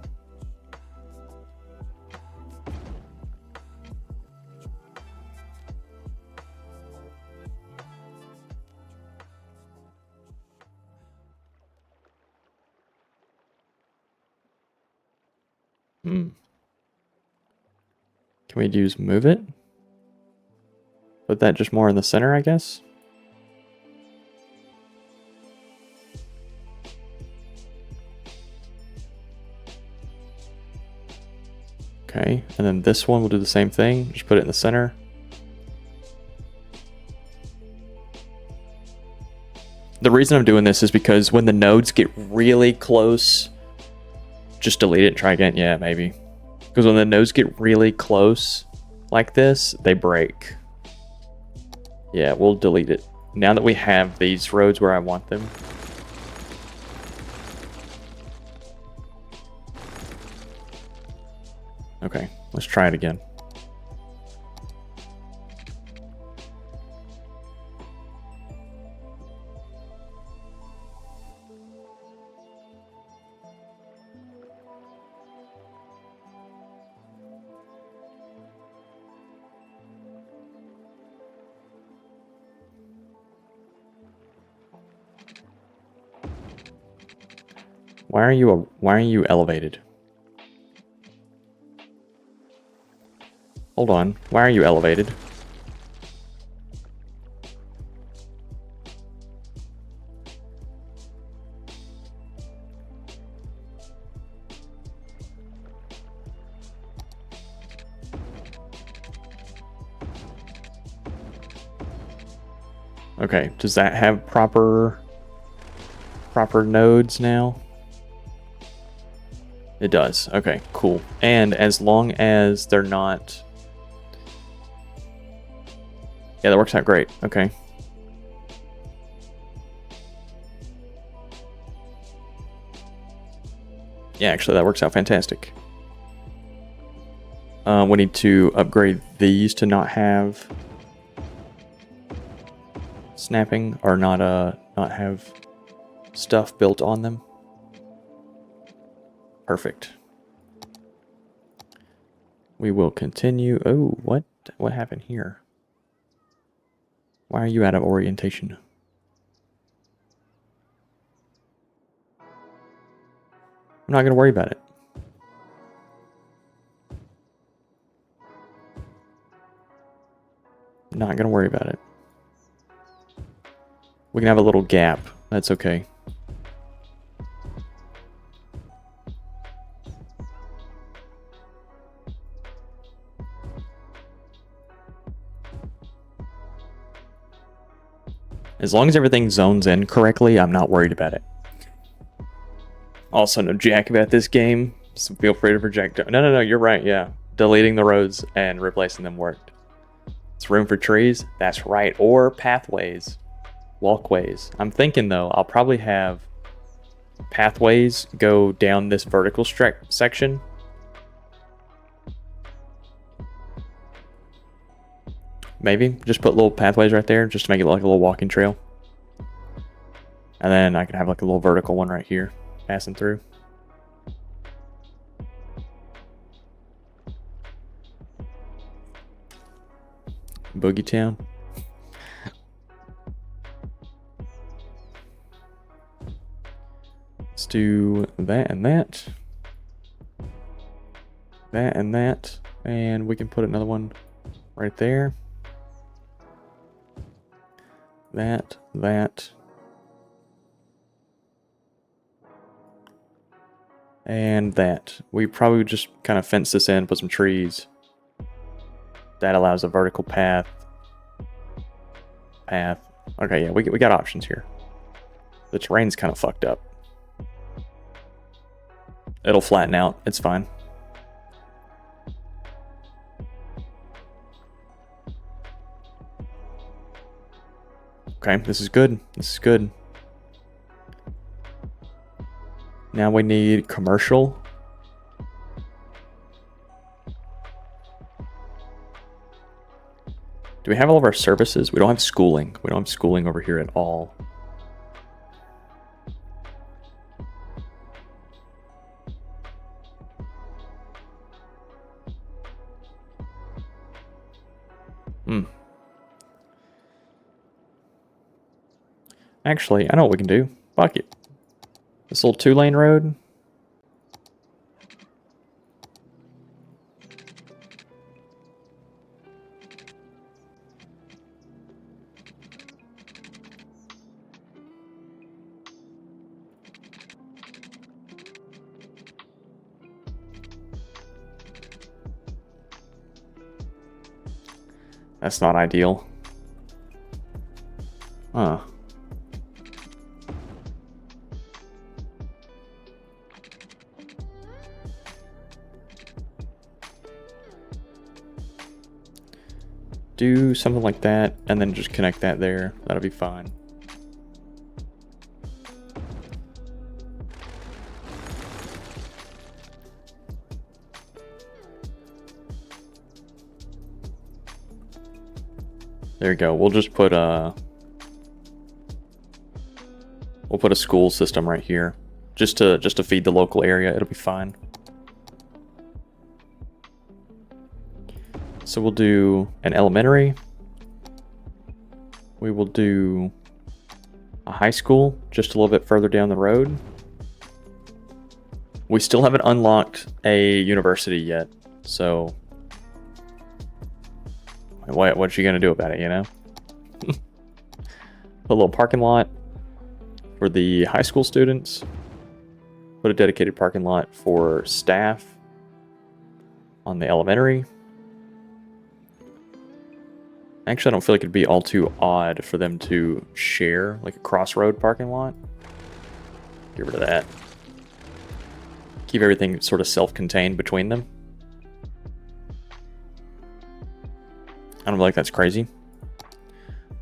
Can we use move it? Put that just more in the center, I guess? Okay, and then this one will do the same thing. Just put it in the center. The reason I'm doing this is because when the nodes get really close, just delete it and try again. Yeah, maybe. Because when the nodes get really close like this, they break. Yeah, we'll delete it. Now that we have these roads where I want them. Okay, let's try it again. Why are you elevated? Hold on. Why are you elevated? Okay, does that have proper nodes now? It does. Okay, cool. And as long as they're not... Yeah, that works out great. Okay. Yeah, actually, that works out fantastic. We need to upgrade these to not have snapping, or not have stuff built on them. Perfect. We will continue. Oh, what happened here? Why are you out of orientation? I'm not going to worry about it. Not going to worry about it. We can have a little gap. That's okay. As long as everything zones in correctly, I'm not worried about it. Also, no jack about this game, so feel free to project. No, you're right, yeah. Deleting the roads and replacing them worked. It's room for trees, that's right, or pathways, walkways. I'm thinking, though, I'll probably have pathways go down this vertical section. Maybe just put little pathways right there just to make it like a little walking trail. And then I could have like a little vertical one right here passing through. Boogie Town. Let's do that and that. That and that. And we can put another one right there. That. And that. We probably just kind of fence this in, put some trees. That allows a vertical path. Okay, yeah, we got options here. The terrain's kind of fucked up. It'll flatten out. It's fine. Okay, this is good. This is good. Now we need commercial. Do we have all of our services? We don't have schooling. We don't have schooling over here at all. Actually, I know what we can do. Fuck it. This little 2-lane road. That's not ideal. Huh. Do something like that, and then just connect that there. That'll be fine. There you go. We'll just put a school system right here, just to feed the local area. It'll be fine. So we'll do an elementary. We will do a high school just a little bit further down the road. We still haven't unlocked a university yet, so what's you gonna do about it, you know? Put a little parking lot for the high school students. Put a dedicated parking lot for staff on the elementary. Actually, I don't feel like it'd be all too odd for them to share like a crossroad parking lot. Get rid of that. Keep everything sort of self-contained between them. I don't feel like that's crazy.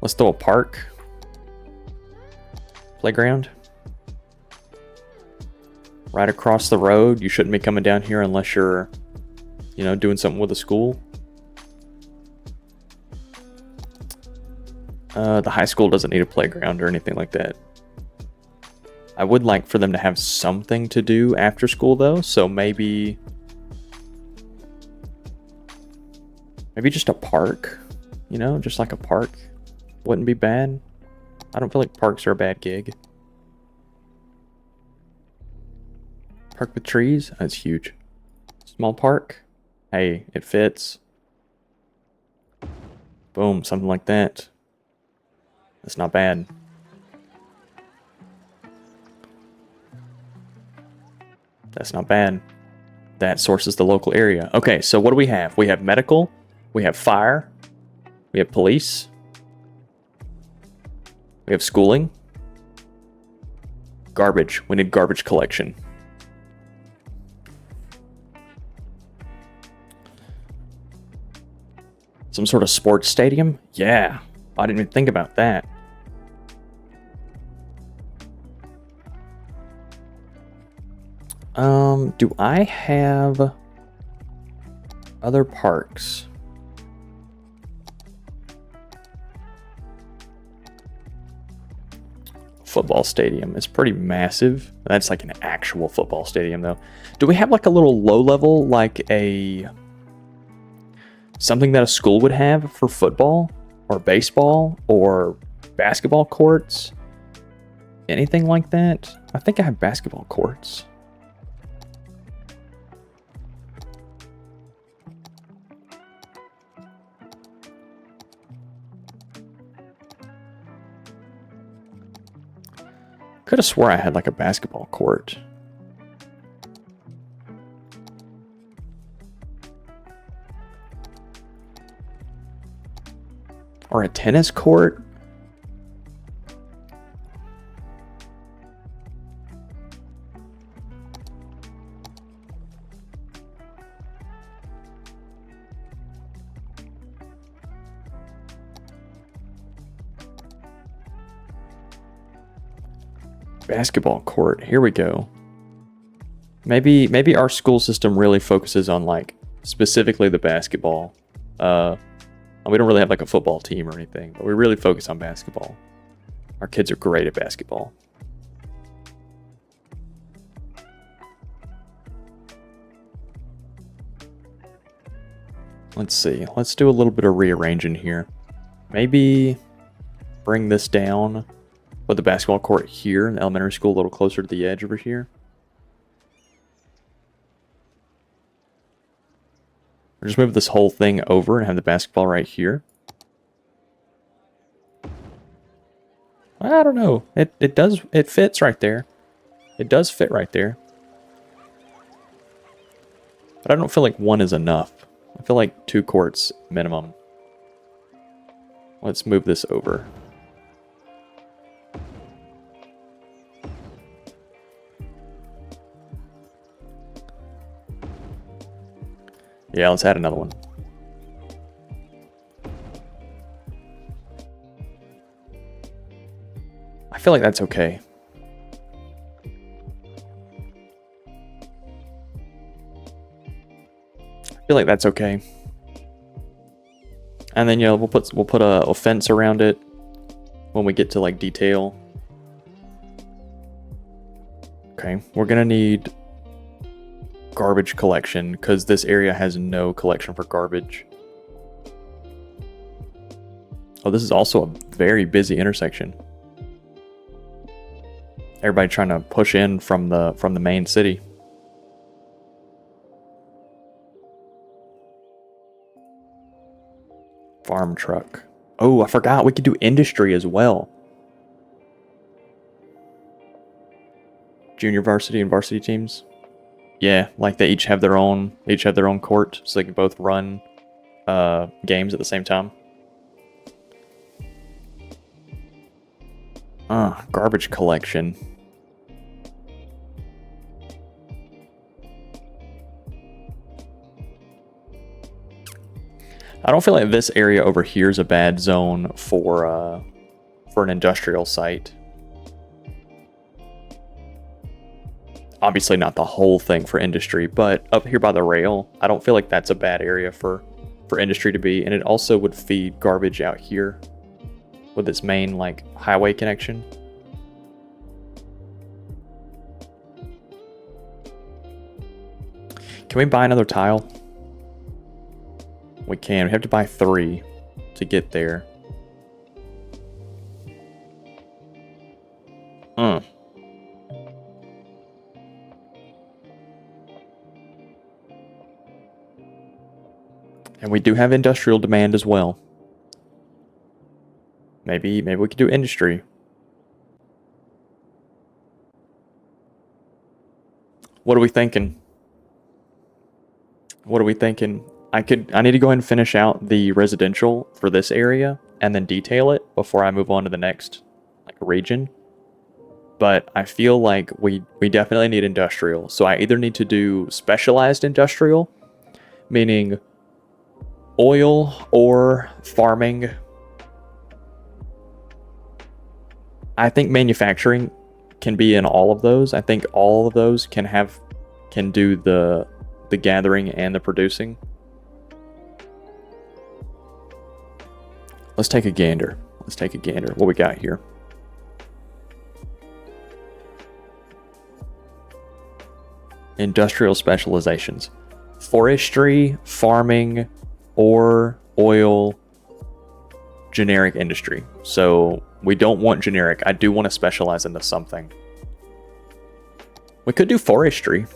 Let's throw a park. Playground. Right across the road. You shouldn't be coming down here unless you're, you know, doing something with a school. The high school doesn't need a playground or anything like that. I would like for them to have something to do after school, though, so maybe just a park, you know, just like a park wouldn't be bad. I don't feel like parks are a bad gig. Park with trees? That's huge. Small park? Hey, it fits. Boom, something like that. That's not bad. That's not bad. That sources the local area. Okay, so what do we have? We have medical, we have fire, we have police, we have schooling, garbage. We need garbage collection. Some sort of sports stadium? Yeah, I didn't even think about that. Do I have other parks? Football stadium is pretty massive. That's like an actual football stadium though. Do we have like a little low level, like something that a school would have for football or baseball or basketball courts? Anything like that? I think I have basketball courts. Could have swore I had like a basketball court. Or a tennis court? Basketball court. Here we go. Maybe our school system really focuses on like specifically the basketball. We don't really have like a football team or anything, but we really focus on basketball. Our kids are great at basketball. Let's see. Let's do a little bit of rearranging here. Maybe bring this down. Put the basketball court here in the elementary school a little closer to the edge over here. Or just move this whole thing over and have the basketball right here. I don't know. It fits right there. It does fit right there. But I don't feel like one is enough. I feel like 2 courts minimum. Let's move this over. Yeah, let's add another one. I feel like that's okay. I feel like that's okay. And then we'll put a fence around it when we get to like detail. Okay, we're gonna need garbage collection because this area has no collection for garbage. Oh, this is also a very busy intersection. Everybody trying to push in from the main city. Farm truck. Oh, I forgot we could do industry as well. Junior varsity and varsity teams. Yeah, like they each have their own court, so they can both run games at the same time. Garbage collection. I don't feel like this area over here is a bad zone for an industrial site. Obviously not the whole thing for industry, but up here by the rail, I don't feel like that's a bad area for industry to be, and it also would feed garbage out here with its main like highway connection. Can we buy another tile? We can. We have to buy 3 to get there. And we do have industrial demand as well. Maybe we could do industry. What are we thinking? What are we thinking? I need to go ahead and finish out the residential for this area and then detail it before I move on to the next like region. But I feel like we definitely need industrial. So I either need to do specialized industrial, meaning oil or farming. I think manufacturing can be in all of those. I think all of those can do the gathering and the producing. Let's take a gander. What we got here? Industrial specializations. Forestry, farming, or oil, generic industry. So we don't want generic. I do want to specialize into something. We could do forestry.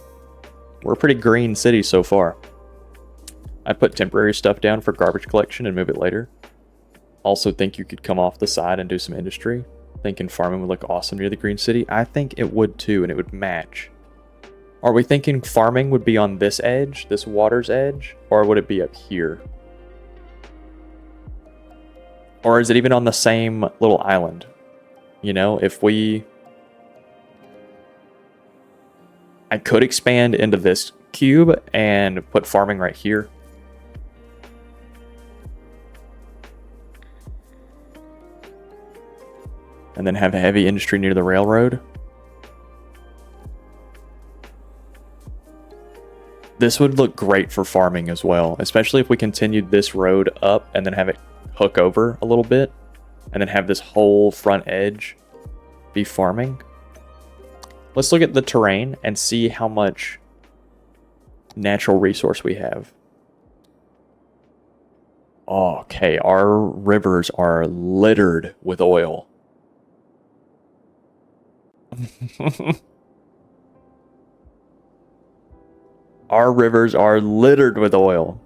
We're a pretty green city so far. I put temporary stuff down for garbage collection and move it later. Also think you could come off the side and do some industry. Thinking farming would look awesome near the green city. I think it would too, and it would match. Are we thinking farming would be on this edge, this water's edge, or would it be up here? Or is it even on the same little island? You know, I could expand into this cube and put farming right here. And then have a heavy industry near the railroad. This would look great for farming as well, especially if we continued this road up and then have it hook over a little bit and then have this whole front edge be farming. Let's look at the terrain and see how much natural resource we have. Okay, our rivers are littered with oil. Our rivers are littered with oil.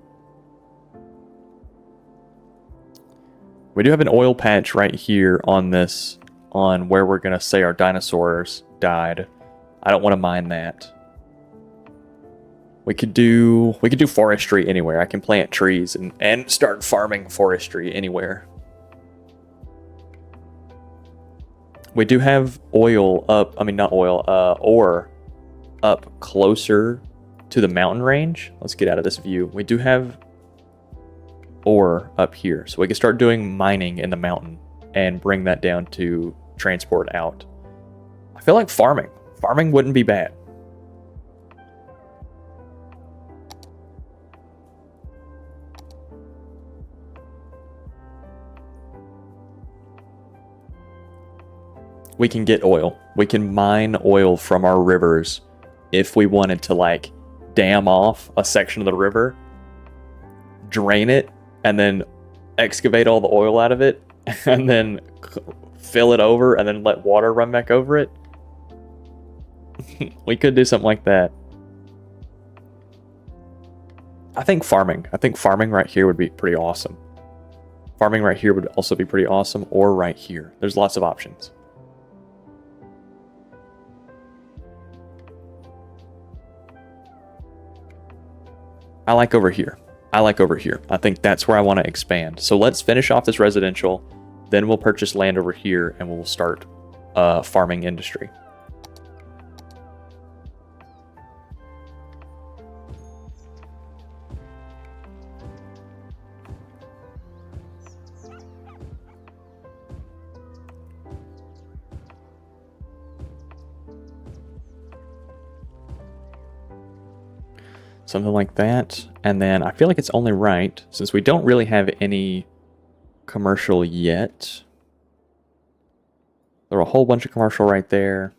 We do have an oil patch right here on this, on where we're going to say our dinosaurs died. I don't want to mine that. We could do forestry anywhere. I can plant trees and start farming forestry anywhere. We do have oil up, I mean not oil, ore up closer to the mountain range. Let's get out of this view. We do have ore up here, so we can start doing mining in the mountain and bring that down to transport out. I feel like farming wouldn't be bad. We can get oil. We can mine oil from our rivers if we wanted to like dam off a section of the river, drain it, and then excavate all the oil out of it, and then fill it over, and then let water run back over it. We could do something like that. I think farming right here would be pretty awesome. Farming right here would also be pretty awesome, or right here. There's lots of options. I like over here. I think that's where I want to expand. So let's finish off this residential, then we'll purchase land over here and we'll start farming industry. Something like that. And then I feel like it's only right, since we don't really have any commercial yet. There are a whole bunch of commercial right there.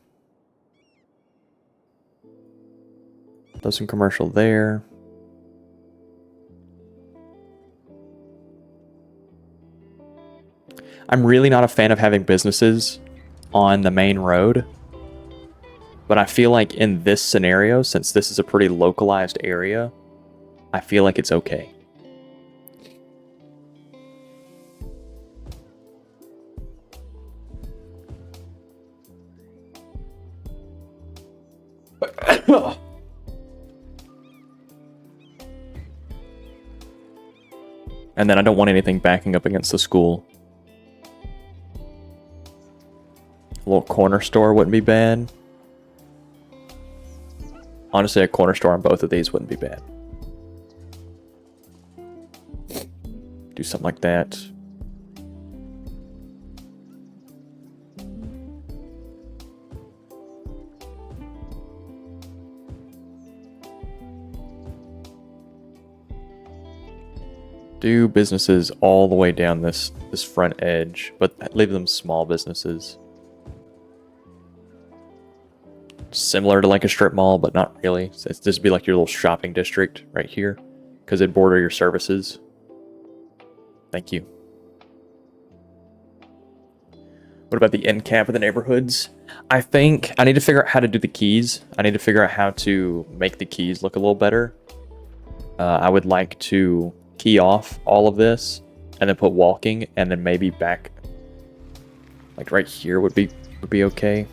There's some commercial there. I'm really not a fan of having businesses on the main road. But I feel like in this scenario, since this is a pretty localized area, I feel like it's okay. And then I don't want anything backing up against the school. A little corner store wouldn't be bad. Honestly, a corner store on both of these wouldn't be bad. Do something like that. Do businesses all the way down this front edge, but leave them small businesses. Similar to like a strip mall, but not really. So this would be like your little shopping district right here, because it'd border your services. Thank you. What about the end cap of the neighborhoods? I think I need to figure out how to do the keys. I need to figure out how to make the keys look a little better. I would like to key off all of this and then put walking, and then maybe back like right here would be okay.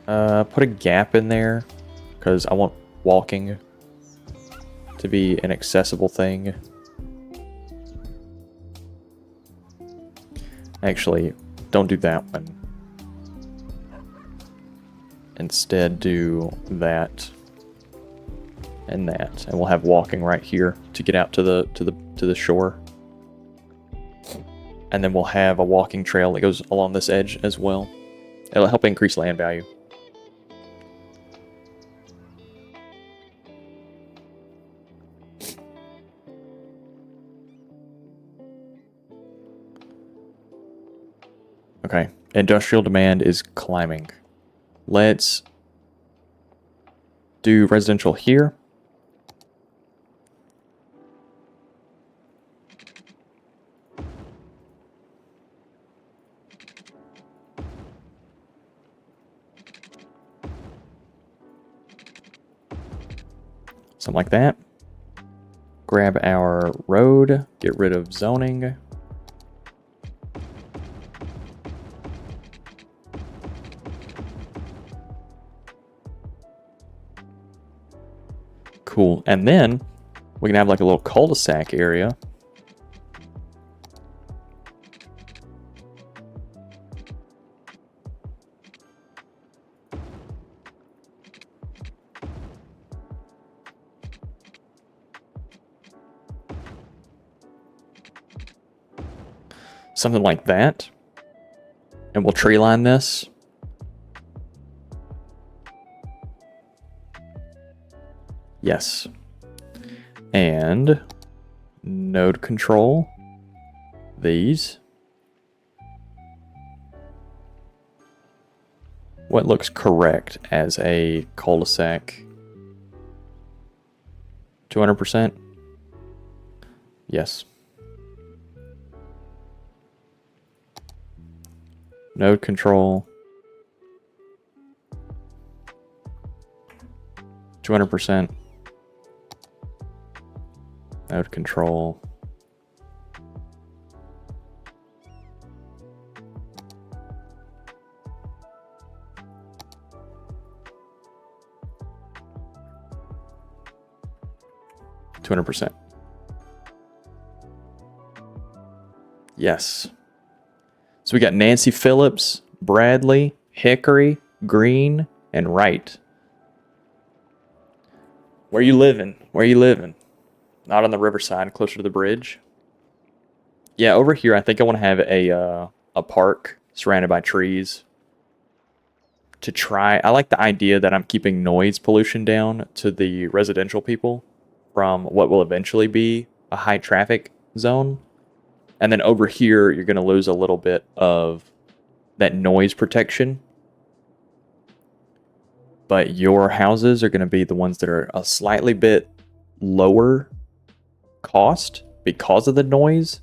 Put a gap in there because I want walking to be an accessible thing. Actually, don't do that one. Instead, do that and that, and we'll have walking right here to get out to the shore. And then we'll have a walking trail that goes along this edge as well. It'll help increase land value. Okay, industrial demand is climbing. Let's do residential here. Something like that. Grab our road, get rid of zoning. Cool. And then we can have like a little cul-de-sac area. Something like that. And we'll tree line this. Yes. And node control these. What looks correct as a cul-de-sac? 200%? Yes. Node control. 200%. Node control. %. Yes. So we got Nancy Phillips, Bradley, Hickory, Green, and Wright. Where you living? Where you living? Not on the riverside, closer to the bridge. Yeah, over here, I think I want to have a park surrounded by trees. To try, I like the idea that I'm keeping noise pollution down to the residential people from what will eventually be a high traffic zone. And then over here, you're going to lose a little bit of that noise protection. But your houses are going to be the ones that are a slightly bit lower cost because of the noise.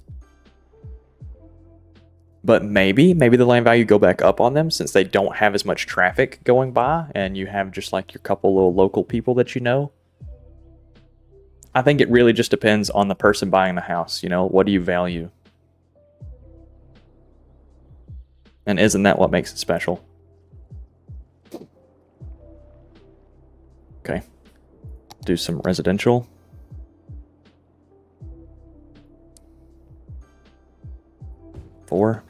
But maybe the land value go back up on them since they don't have as much traffic going by and you have just like your couple little local people that you know. I think it really just depends on the person buying the house. You know, what do you value? And isn't that what makes it special? Okay. do some residential. Four.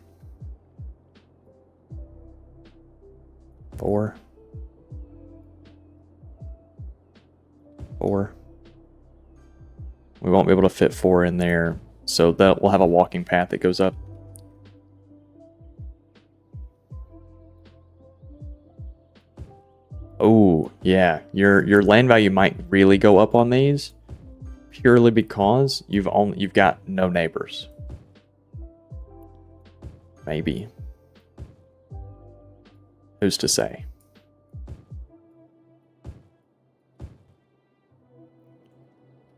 We won't be able to fit 4 in there, so that we'll have a walking path that goes up. Oh, yeah. Your land value might really go up on these purely because you've got no neighbors. Maybe. Who's to say?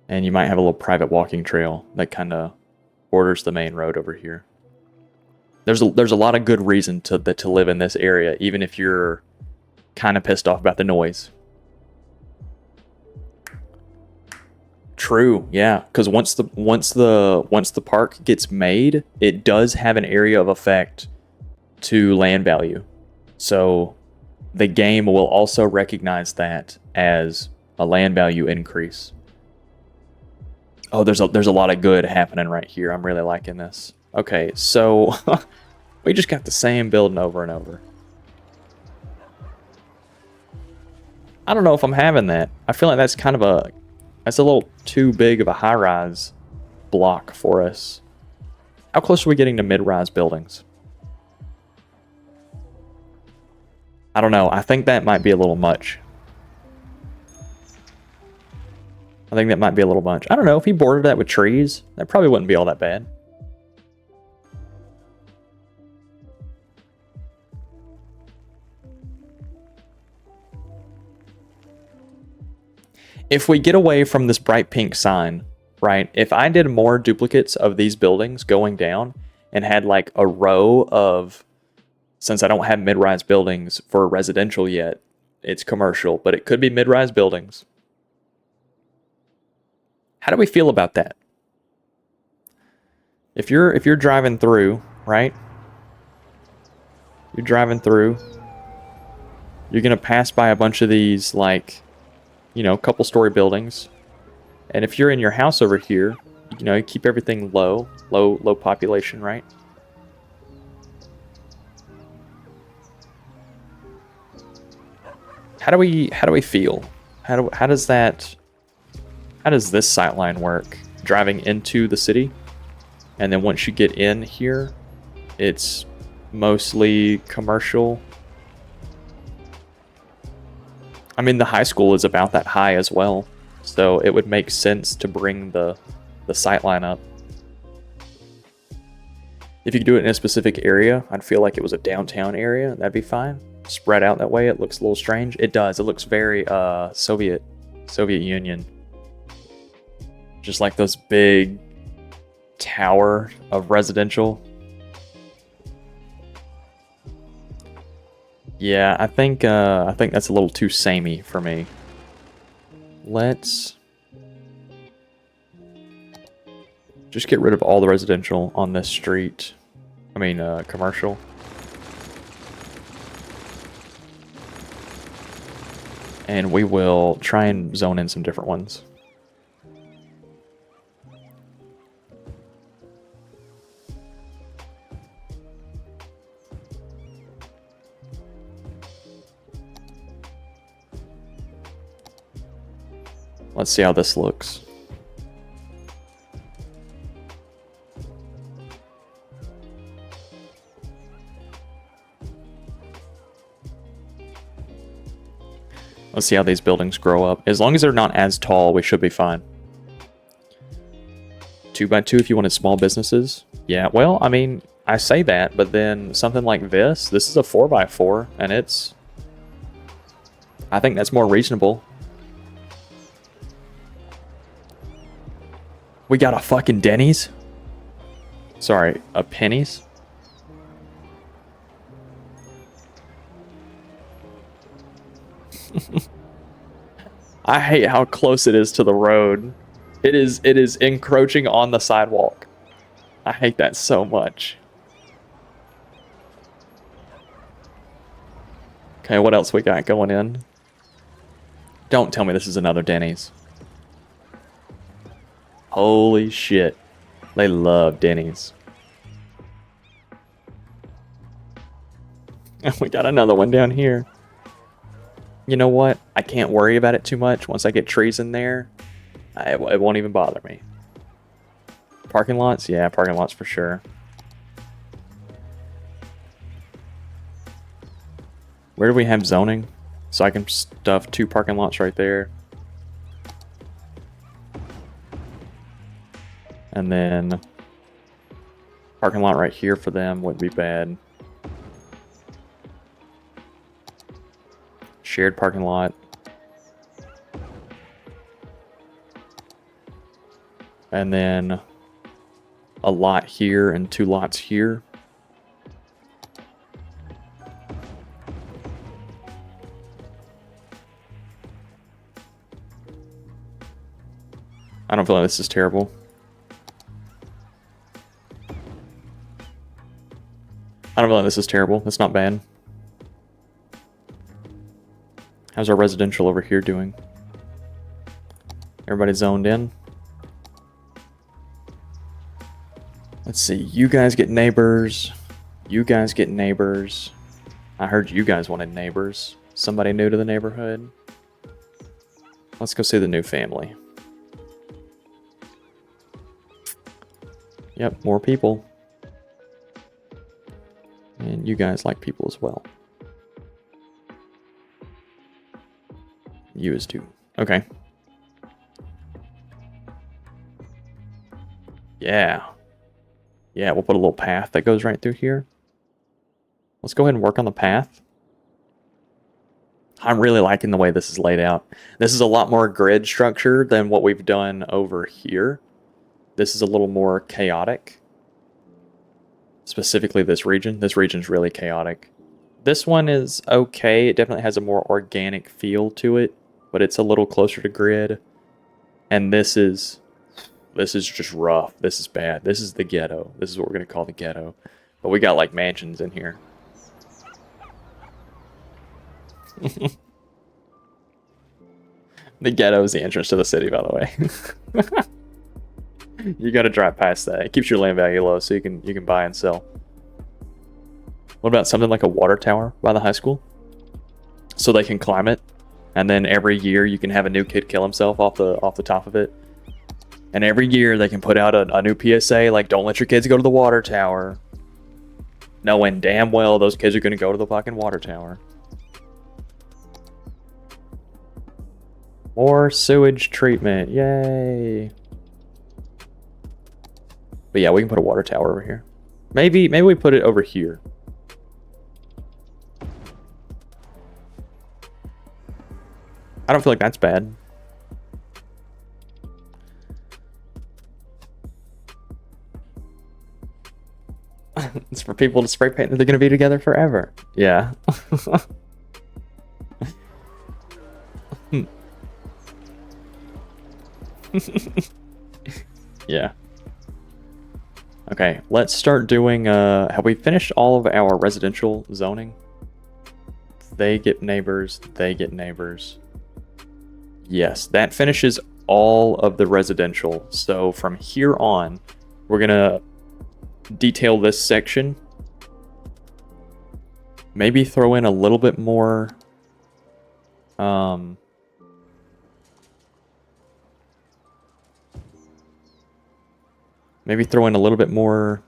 And you might have a little private walking trail that kind of borders the main road over here. There's a lot of good reason to live in this area, even if you're kind of pissed off about the noise. True, yeah, because once the park gets made, it does have an area of effect to land value. So the game will also recognize that as a land value increase. Oh, there's a lot of good happening right here. I'm really liking this. Okay, so we just got the same building over and over. I don't know if I'm having that. I feel like that's a little too big of a high-rise block for us. How close are we getting to mid-rise buildings? I don't know. I think that might be a little much. I think that might be a little much. I don't know. If he bordered that with trees, that probably wouldn't be all that bad. If we get away from this bright pink sign, right? If I did more duplicates of these buildings going down and had like a row of, since I don't have mid-rise buildings for residential yet, it's commercial, but it could be mid-rise buildings. How do we feel about that? If you're driving through, right? You're driving through. You're gonna pass by a bunch of these, like, you know, couple story buildings. And if you're in your house over here, you know, you keep everything low population, right? How do we feel? How does this sightline work? Driving into the city, and then once you get in here, it's mostly commercial. I mean, the high school is about that high as well, so it would make sense to bring the sightline up. If you could do it in a specific area, I'd feel like it was a downtown area. That'd be fine. Spread out that way, it looks a little strange. It does. It looks very Soviet Union. Just like those big tower of residential. Yeah, I think that's a little too samey for me. Let's just get rid of all the residential on this street. I mean, commercial. And we will try and zone in some different ones. Let's see how this looks. Let's see how these buildings grow up. As long as they're not as tall, we should be fine. 2x2 if you wanted small businesses. Yeah, well, I mean, I say that, but then something like this is a 4x4, and I think that's more reasonable. We got a fucking Denny's? Sorry, a Penny's? I hate how close it is to the road. It is encroaching on the sidewalk. I hate that so much. Okay, what else we got going in? Don't tell me this is another Denny's. Holy shit. They love Denny's. We got another one down here. You know what? I can't worry about it too much. Once I get trees in there, it won't even bother me. Parking lots? Yeah, parking lots for sure. Where do we have zoning? So I can stuff 2 parking lots right there. And then parking lot right here for them wouldn't be bad. Shared parking lot. And then a lot here and 2 lots here. I don't feel like this is terrible. I don't feel like this is terrible. It's not bad. How's our residential over here doing? Everybody zoned in? Let's see. You guys get neighbors. You guys get neighbors. I heard you guys wanted neighbors. Somebody new to the neighborhood. Let's go see the new family. Yep, more people. And you guys like people as well. You is too. Okay. Yeah. Yeah, we'll put a little path that goes right through here. Let's go ahead and work on the path. I'm really liking the way this is laid out. This is a lot more grid structure than what we've done over here. This is a little more chaotic. Specifically this region. This region's really chaotic. This one is okay. It definitely has a more organic feel to it, but it's a little closer to grid. And this is just rough. This is bad. This is the ghetto. This is what we're going to call the ghetto. But we got like mansions in here. The ghetto is the entrance to the city, by the way. You got to drive past that. It keeps your land value low, so you can buy and sell. What about something like a water tower by the high school? So they can climb it, and then every year you can have a new kid kill himself off the top of it. And every year they can put out a new PSA like, don't let your kids go to the water tower. Knowing damn well those kids are going to go to the fucking water tower. More sewage treatment. Yay. But yeah, we can put a water tower over here. Maybe we put it over here. I don't feel like that's bad. It's for people to spray paint that they're going to be together forever. Yeah. Yeah. Okay, let's start doing, have we finished all of our residential zoning? They get neighbors, they get neighbors. Yes, that finishes all of the residential. So from here on, we're gonna detail this section. Maybe throw in a little bit more, maybe throw in a little bit more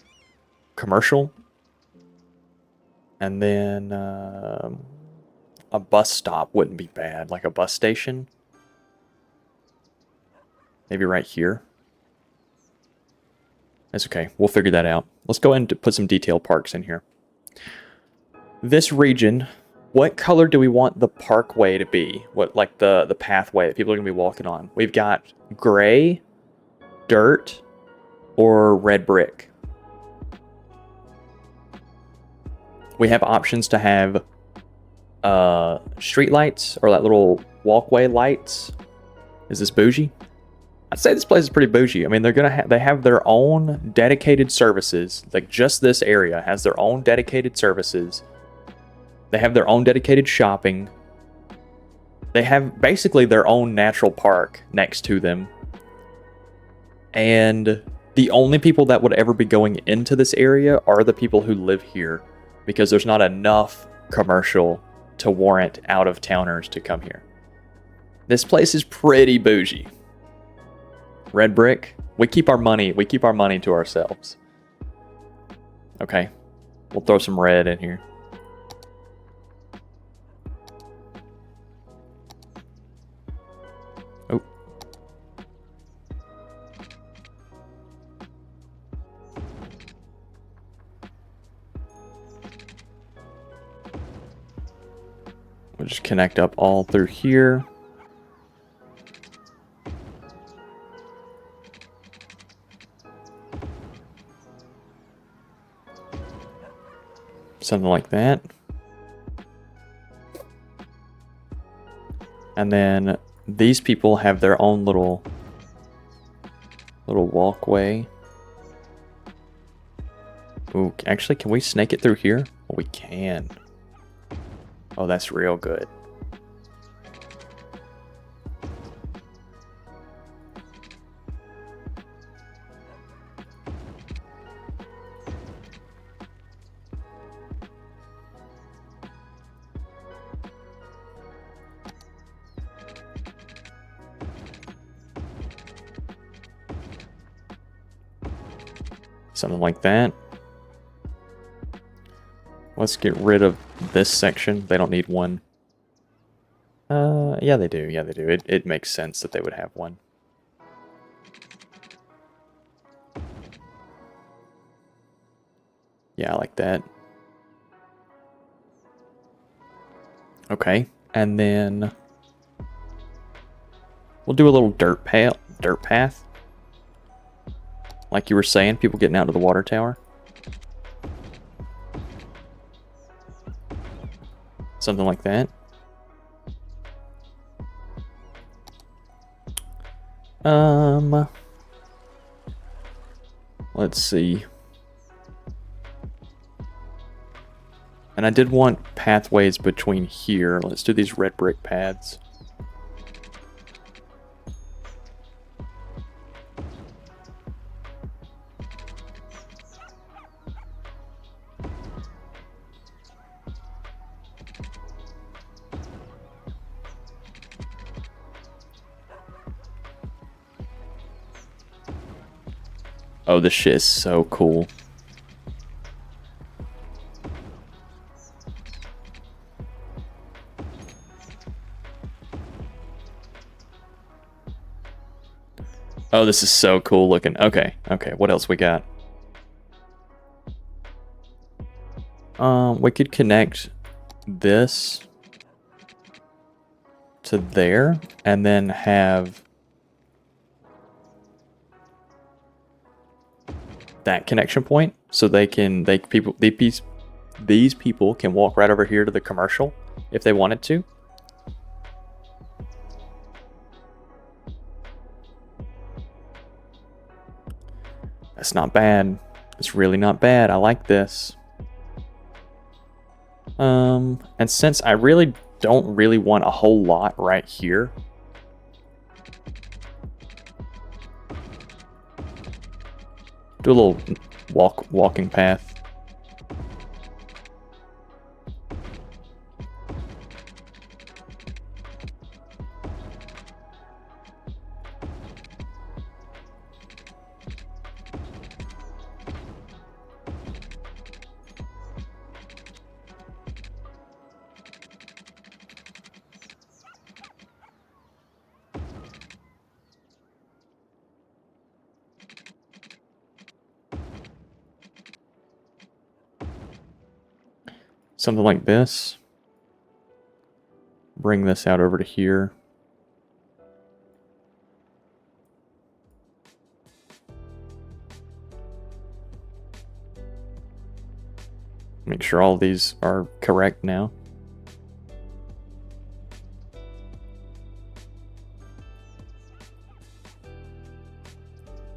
commercial. And then a bus stop wouldn't be bad, like a bus station. Maybe right here. That's okay, we'll figure that out. Let's go ahead and put some detailed parks in here. This region, what color do we want the parkway to be? What, like the pathway that people are gonna be walking on? We've got gray, dirt, or red brick. We have options to have street lights or that little walkway lights. Is this bougie? I'd say this place is pretty bougie. I mean, they have their own dedicated services. Like just this area has their own dedicated services. They have their own dedicated shopping. They have basically their own natural park next to them. And the only people that would ever be going into this area are the people who live here, because there's not enough commercial to warrant out-of-towners to come here. This place is pretty bougie. Red brick. We keep our money to ourselves. Okay. We'll throw some red in here. Oh. We'll just connect up all through here. Something like that. And then these people have their own little walkway. Ooh, actually, can we snake it through here? Oh, we can. Oh, that's real good. Something like that. Let's get rid of this section. They don't need one. Yeah, they do. Yeah, they do. It makes sense that they would have one. Yeah, I like that. Okay, and then we'll do a little dirt path. Like you were saying, people getting out to the water tower. Something like that. Let's see. And I did want pathways between here. Let's do these red brick paths. Oh, this shit is so cool. Oh, this is so cool looking. Okay, okay, what else we got? We could connect this to there and then have that connection point, so these people can walk right over here to the commercial if they wanted to. That's not bad. It's really not bad. I like this. And since I really don't want a whole lot right here, do a little walking path. Something like this. Bring this out over to here. Make sure all these are correct now.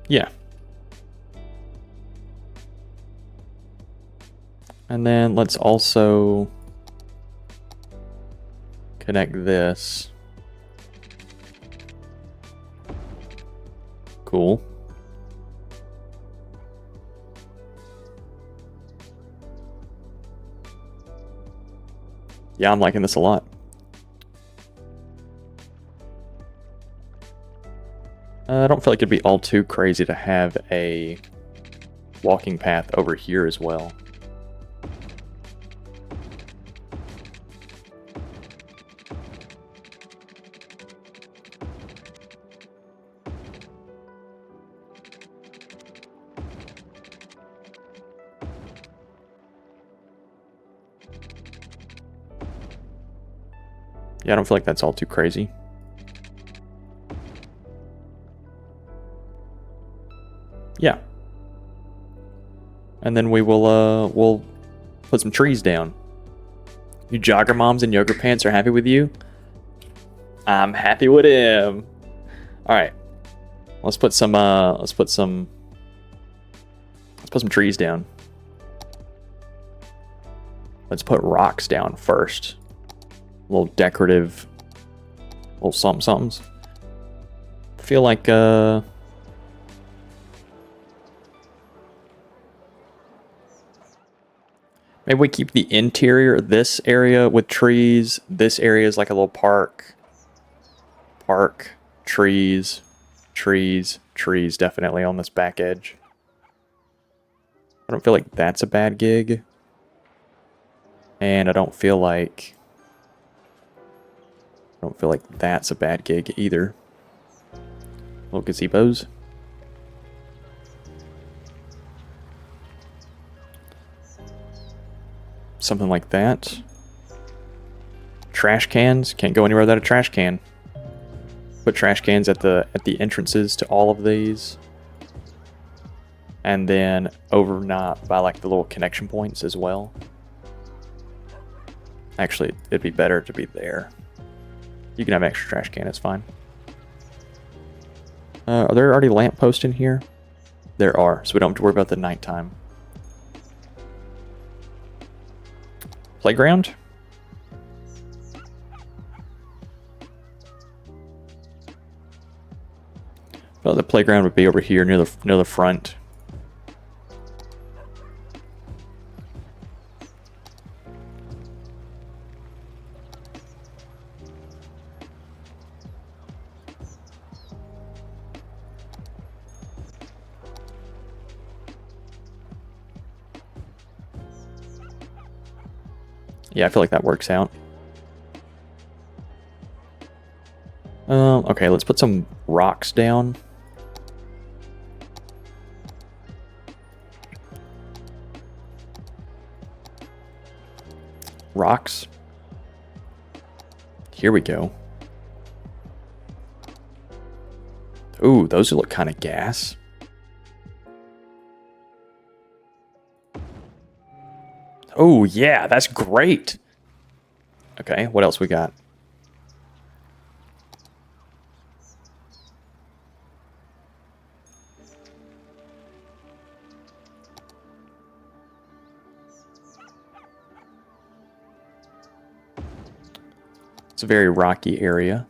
Yeah. And then let's also connect this. Cool. Yeah, I'm liking this a lot. I don't feel like it'd be all too crazy to have a walking path over here as well. Yeah, I don't feel like that's all too crazy. Yeah. And then we'll put some trees down. You jogger moms in yoga pants are happy with you? I'm happy with him. Alright. Let's put some trees down. Let's put rocks down first. Little decorative little somethings. I feel like maybe we keep the interior, this area with trees. This area is like a little park. Park, trees, trees, trees, definitely on this back edge. I don't feel like that's a bad gig. And I don't feel like that's a bad gig either. Little gazebos. Something like that. Trash cans. Can't go anywhere without a trash can. Put trash cans at the entrances to all of these. And then overnight by like the little connection points as well. Actually, it'd be better to be there. You can have an extra trash can, it's fine. Are there already lampposts in here? There are, so we don't have to worry about the nighttime. Playground? Well, the playground would be over here near the front. Yeah, I feel like that works out. Okay, let's put some rocks down. Rocks. Here we go. Ooh, those look kind of gas. Oh, yeah, that's great. Okay, what else we got? It's a very rocky area.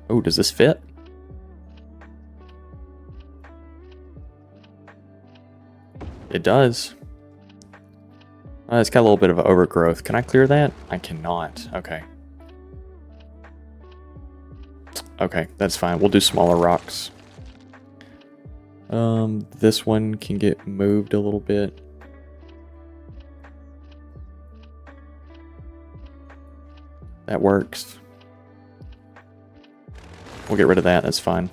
Oh, does this fit? It does. It's got a little bit of overgrowth. Can I clear that? I cannot. Okay. Okay, that's fine. We'll do smaller rocks. This one can get moved a little bit. That works. We'll get rid of that, that's fine.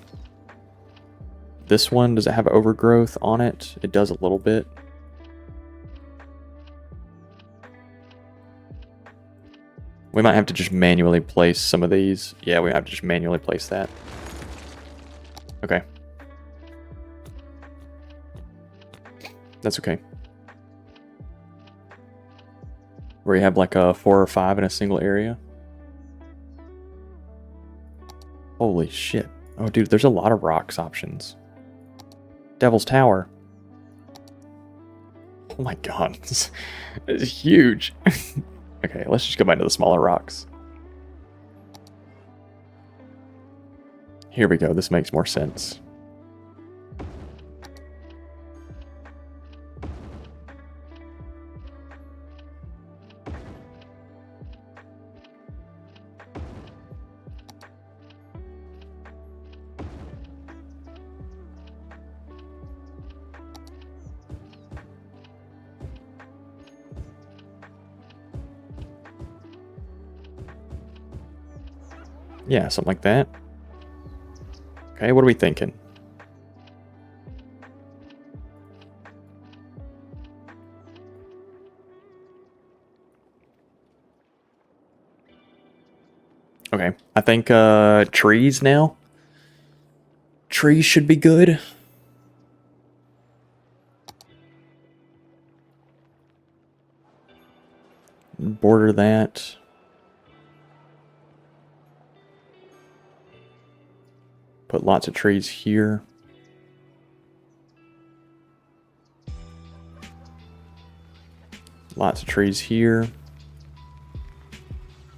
This one, does it have overgrowth on it? It does a little bit. We might have to just manually place some of these. Yeah, we have to just manually place that. Okay. That's okay. Where you have like a 4 or 5 in a single area. Holy shit. Oh, dude, there's a lot of rocks options. Devil's Tower. Oh my god. This is huge. Okay, let's just go back to the smaller rocks. Here we go. This makes more sense. Yeah, something like that. Okay, what are we thinking? Okay, I think trees now. Trees should be good. Border that. Put lots of trees here. Lots of trees here.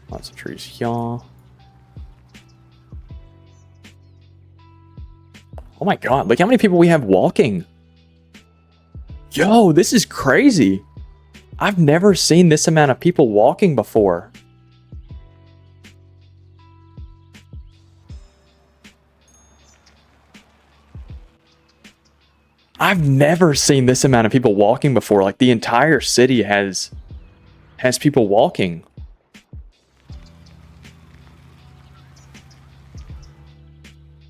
Lots of trees here. Oh my god, look how many people we have walking. Yo, this is crazy. I've never seen this amount of people walking before. I've never seen this amount of people walking before. Like, the entire city has people walking.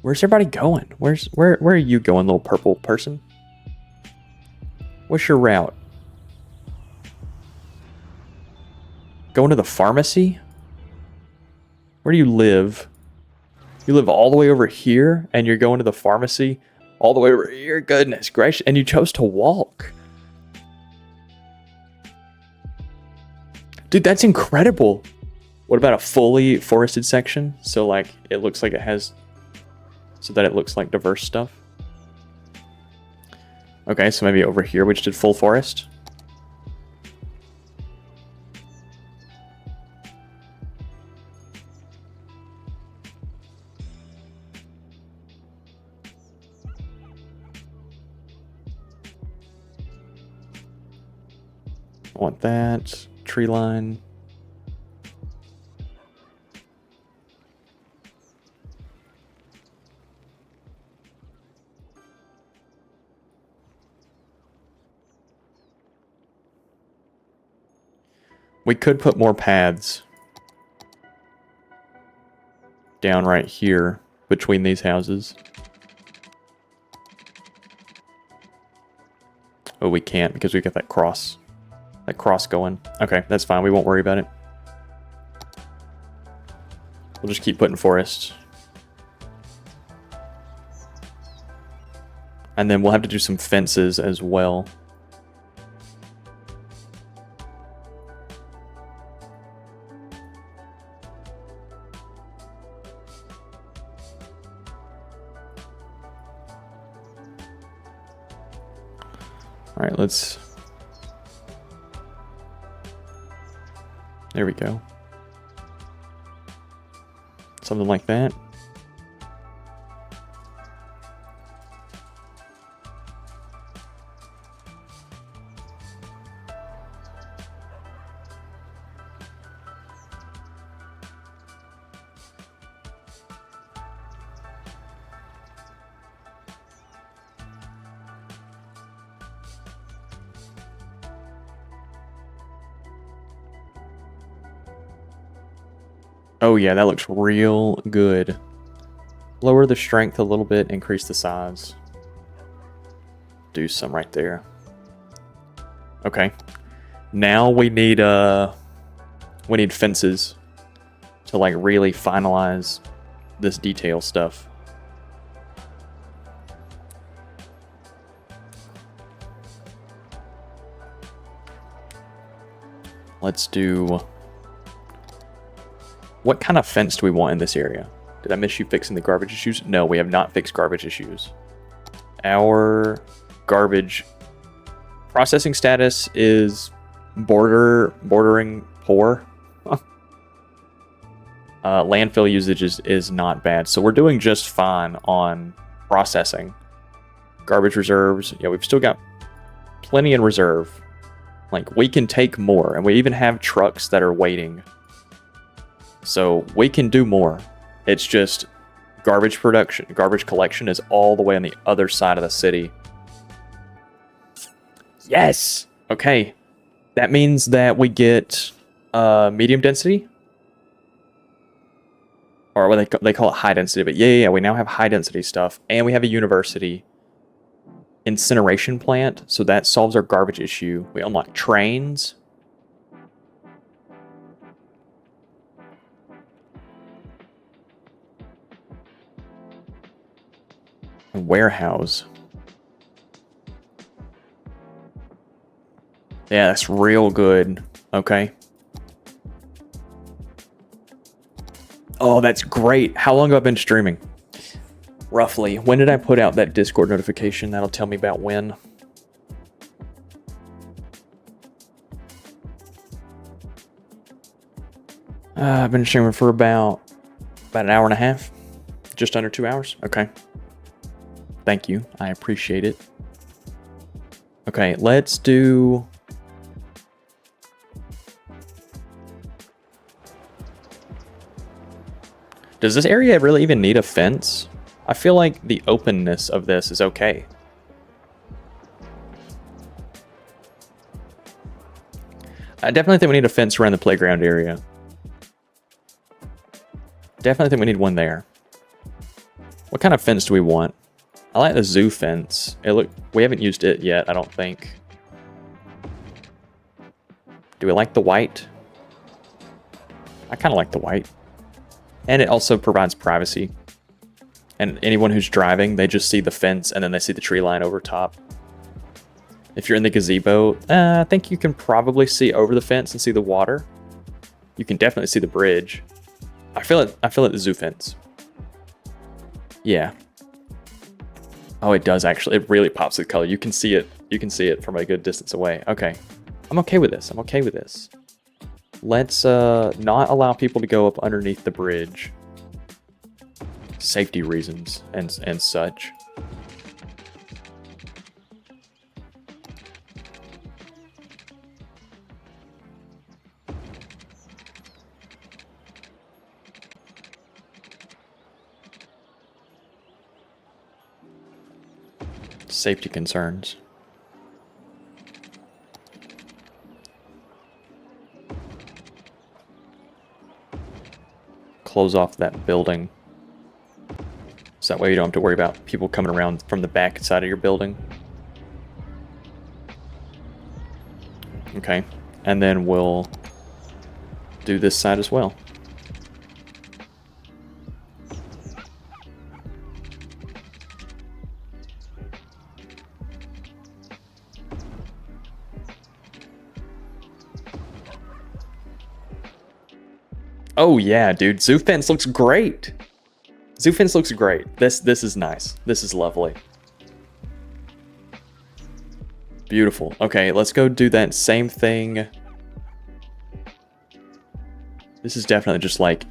Where's everybody going? Where are you going, little purple person? What's your route? Going to the pharmacy? Where do you live? You live all the way over here, and you're going to the pharmacy all the way over here? Goodness gracious. And you chose to walk. Dude, that's incredible. What about a fully forested section? So, like, it looks like it has... So that it looks like diverse stuff. Okay, so maybe over here we just did full forest. I want that. Tree line. We could put more paths down right here between these houses. Oh, we can't because we got that cross going. Okay, that's fine. We won't worry about it. We'll just keep putting forest. And then we'll have to do some fences as well. All right, let's... There we go. Something like that. Oh yeah, that looks real good. Lower the strength a little bit, increase the size. Do some right there. Okay. Now we need fences to like really finalize this detail stuff. Let's do... What kind of fence do we want in this area? Did I miss you fixing the garbage issues? No, we have not fixed garbage issues. Our garbage processing status is bordering poor. Landfill usage is not bad. So we're doing just fine on processing. Garbage reserves. Yeah, we've still got plenty in reserve. Like, we can take more, and we even have trucks that are waiting. So we can do more. It's just garbage collection is all the way on the other side of the city. Yes! Okay. That means that we get medium density. Or what they call it high density, but yeah, we now have high density stuff. And we have a university incineration plant, so that solves our garbage issue. We unlock trains. A warehouse. Yeah, that's real good. Okay. Oh, that's great. How long have I been streaming? Roughly. When did I put out that Discord notification? That'll tell me about when. I've been streaming for about an hour and a half. Just under 2 hours. Okay. Thank you. I appreciate it. Okay, let's do... Does this area really even need a fence? I feel like the openness of this is okay. I definitely think we need a fence around the playground area. Definitely think we need one there. What kind of fence do we want? I like the zoo fence. We haven't used it yet, I don't think. Do we like the white? I kind of like the white. And it also provides privacy. And anyone who's driving, they just see the fence and then they see the tree line over top. If you're in the gazebo, I think you can probably see over the fence and see the water. You can definitely see the bridge. I feel it the zoo fence. Yeah. Oh, it does actually. It really pops the color. You can see it. You can see it from a good distance away. Okay. I'm okay with this. I'm okay with this. Let's not allow people to go up underneath the bridge. Safety reasons and such. Safety concerns. Close off that building. So that way you don't have to worry about people coming around from the back side of your building. Okay. And then we'll do this side as well. Oh yeah, dude. Zoo fence looks great. Zoo fence looks great. This is nice. This is lovely. Beautiful. Okay, let's go do that same thing. This is definitely just like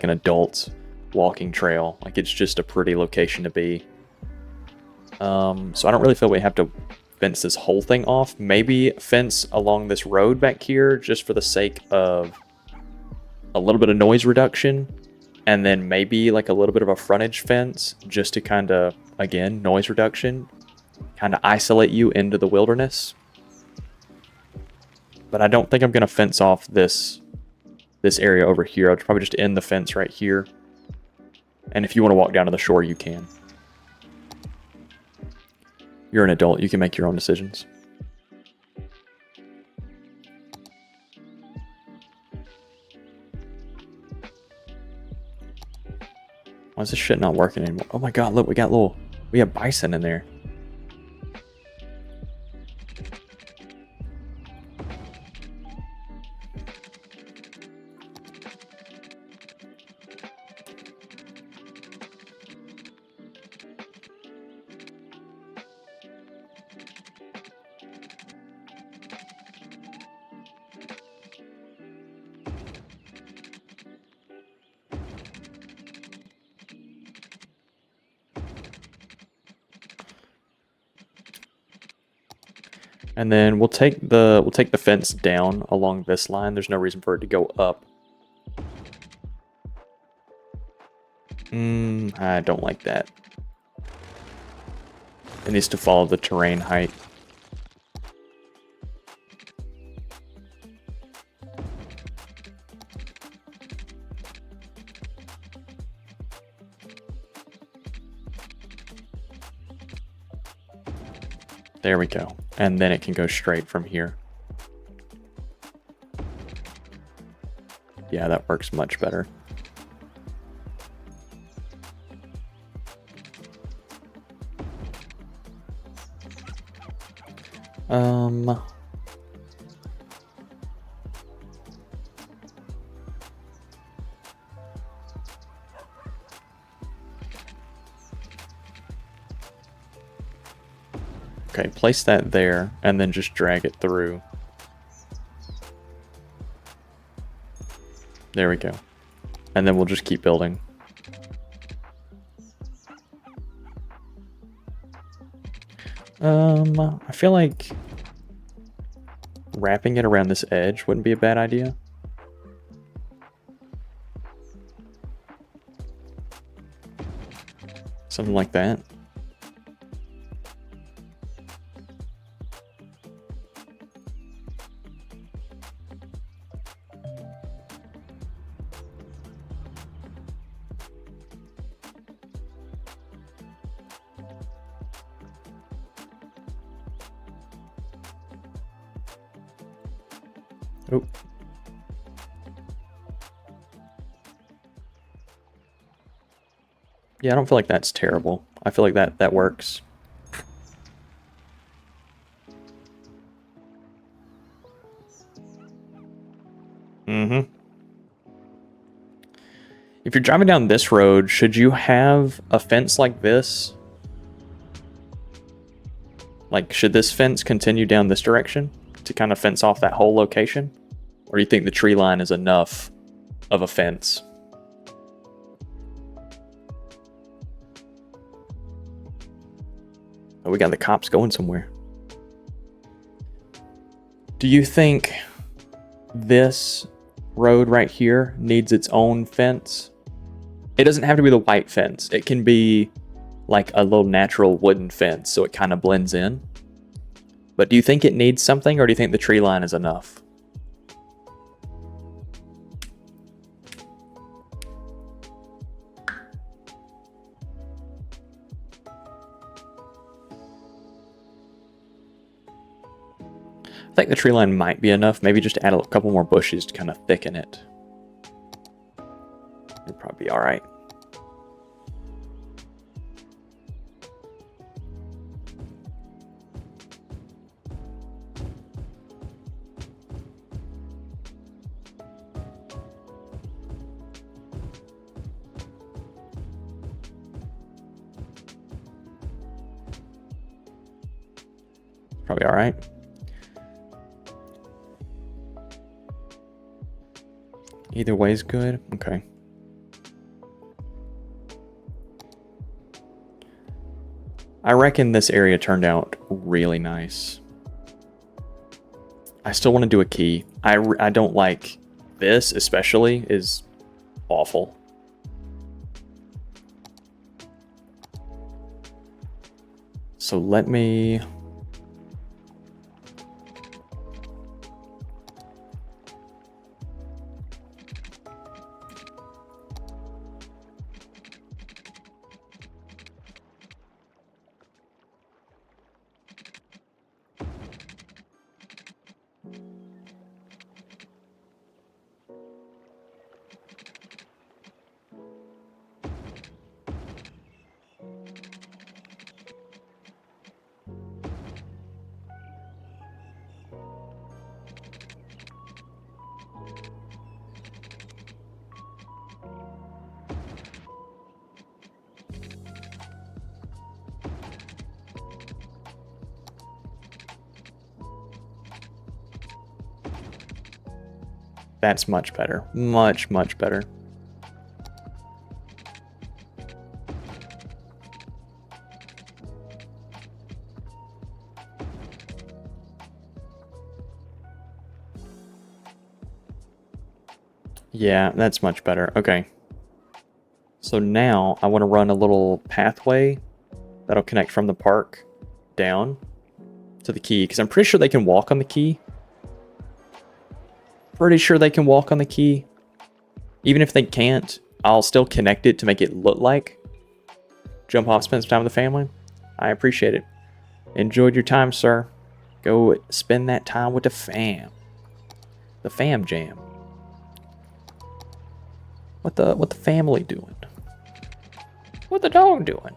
an adult walking trail. Like, it's just a pretty location to be. So I don't really feel we have to fence this whole thing off. Maybe fence along this road back here just for the sake of a little bit of noise reduction, and then maybe like a little bit of a frontage fence just to kind of, again, noise reduction, kind of isolate you into the wilderness. But I don't think I'm going to fence off this area over here. I'll probably just end the fence right here. And if you want to walk down to the shore, you can. You're an adult. You can make your own decisions. Why is this shit not working anymore? Oh my god, look, we have bison in there. And then we'll take the fence down along this line. There's no reason for it to go up. I don't like that. It needs to follow the terrain height. There we go. And then it can go straight from here. Yeah, that works much better. Okay, place that there, and then just drag it through. There we go. And then we'll just keep building. I feel like wrapping it around this edge wouldn't be a bad idea. Something like that. Oh. Yeah, I don't feel like that's terrible. I feel like that works. If you're driving down this road, should you have a fence like this? Like, should this fence continue down this direction to kind of fence off that whole location? Or do you think the tree line is enough of a fence? Oh, we got the cops going somewhere. Do you think this road right here needs its own fence? It doesn't have to be the white fence. It can be like a little natural wooden fence so it kind of blends in. But do you think it needs something, or do you think the tree line is enough? I think the tree line might be enough. Maybe just add a couple more bushes to kind of thicken it. It'll probably be all right. Probably all right. Either way is good. Okay. I reckon this area turned out really nice. I still want to do a key. I don't like this, especially, is awful. So let me... That's much better. Much, much better. Yeah, that's much better. Okay. So now I want to run a little pathway that'll connect from the park down to the key, because I'm pretty sure they can walk on the key. Pretty sure they can walk on the key. Even if they can't, I'll still connect it to make it look like jump off, spend some time with the family. I appreciate it. Enjoyed your time, sir. Go spend that time with the fam. The fam jam. What the family doing? What the dog doing?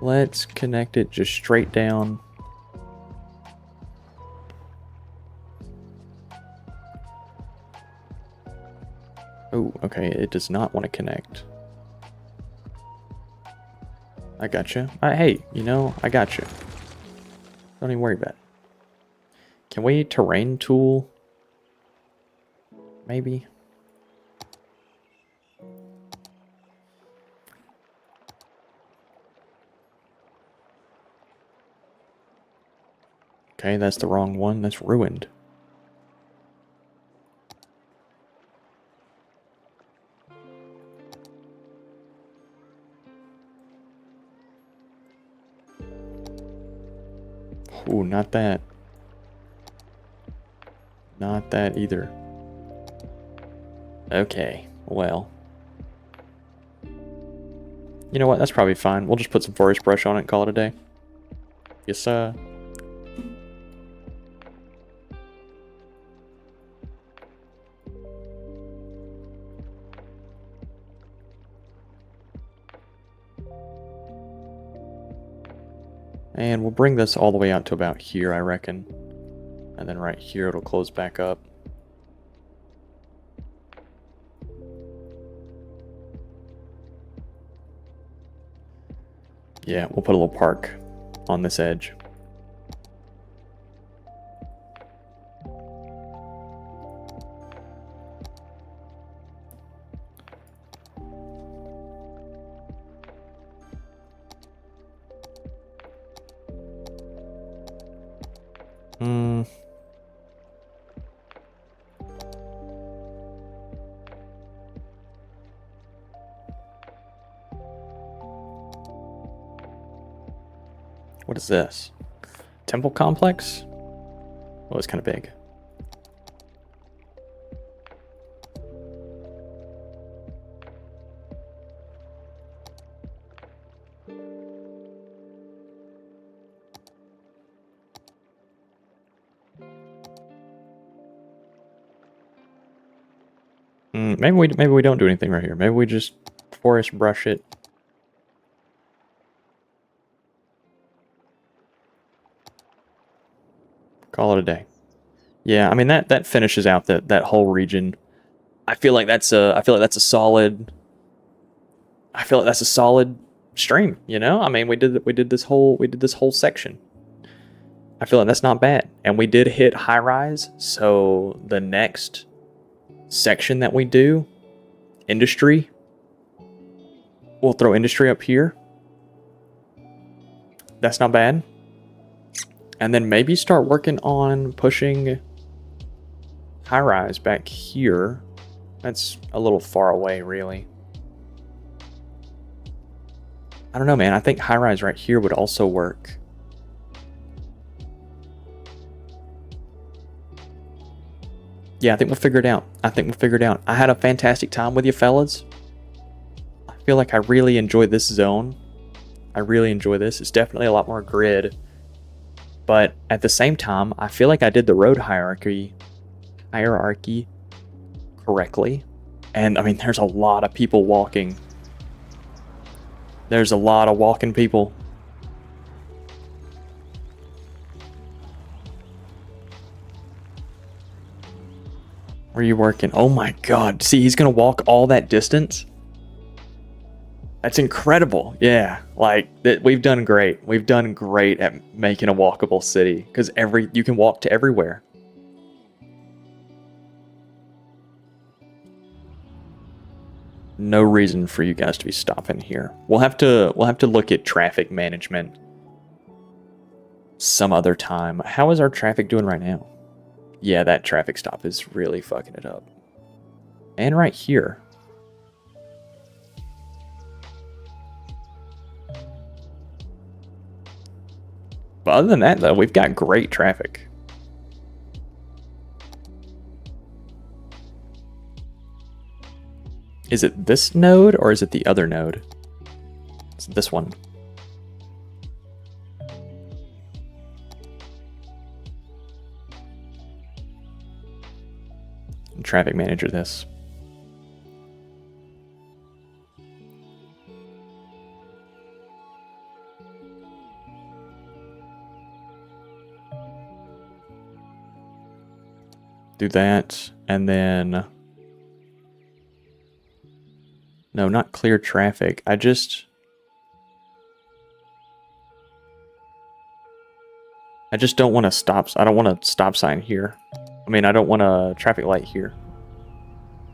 Let's connect it just straight down. Oh, okay, it does not want to connect. I gotcha. Hey, you know, I gotcha. Don't even worry about it. Can we terrain tool? Maybe. Okay, that's the wrong one. That's ruined. Ooh, not that. Not that either. Okay, well. You know what? That's probably fine. We'll just put some forest brush on it and call it a day. Yes, sir. And we'll bring this all the way out to about here, I reckon. And then right here it'll close back up. Yeah, we'll put a little park on this edge. What is this? Temple complex? Oh, it's kind of big. Maybe we don't do anything right here. Maybe we just forest brush it. Call it a day. Yeah, I mean that finishes out that whole region. I feel like that's a solid. I feel like that's a solid stream. You know, I mean we did this whole section. I feel like that's not bad, and we did hit high rise. So the next section that we do, industry. We'll throw industry up here. That's not bad. And then maybe start working on pushing high rise back here. That's a little far away, really. I don't know, man. I think high rise right here would also work. Yeah, I think we'll figure it out. I had a fantastic time with you fellas. I feel like I really enjoy this zone. I really enjoy this. It's definitely a lot more grid. But at the same time, I feel like I did the road hierarchy correctly. And I mean, there's a lot of people walking. There's a lot of walking people. Where are you working? Oh my God. See, he's going to walk all that distance. That's incredible. Yeah. Like we've done great. We've done great at making a walkable city because you can walk to everywhere. No reason for you guys to be stopping here. We'll have to look at traffic management some other time. How is our traffic doing right now? Yeah, that traffic stop is really fucking it up. And right here. But other than that, though, we've got great traffic. Is it this node or is it the other node? It's this one. Traffic manager this. Do that, and then... No, not clear traffic. I just don't want to stop. I don't want a stop sign here. I mean, I don't want a traffic light here.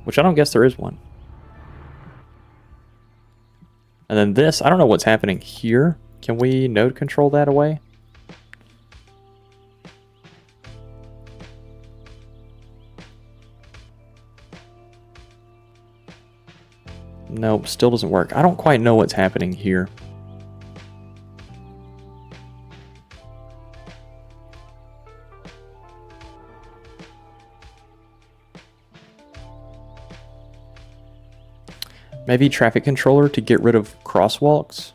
Which I don't guess there is one. And then this, I don't know what's happening here. Can we node control that away? Nope, still doesn't work. I don't quite know what's happening here. Maybe traffic controller to get rid of crosswalks?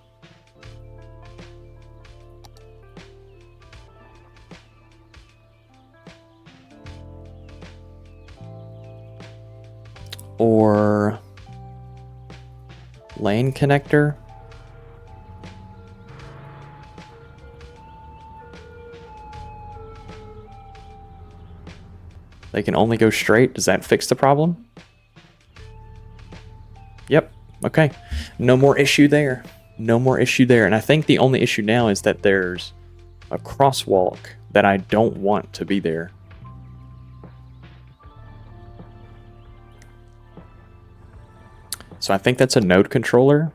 Or lane connector? They can only go straight. Does that fix the problem? Yep. Okay. No more issue there. No more issue there. And I think the only issue now is that there's a crosswalk that I don't want to be there. So I think that's a node controller.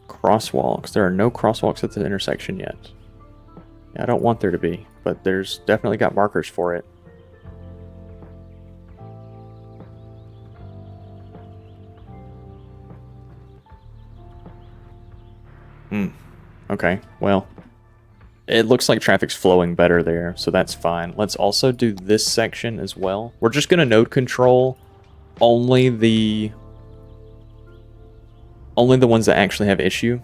Crosswalks. There are no crosswalks at the intersection yet. I don't want there to be, but there's definitely got markers for it. Okay, well, it looks like traffic's flowing better there, so that's fine. Let's also do this section as well. We're just going to node control only the ones that actually have issue.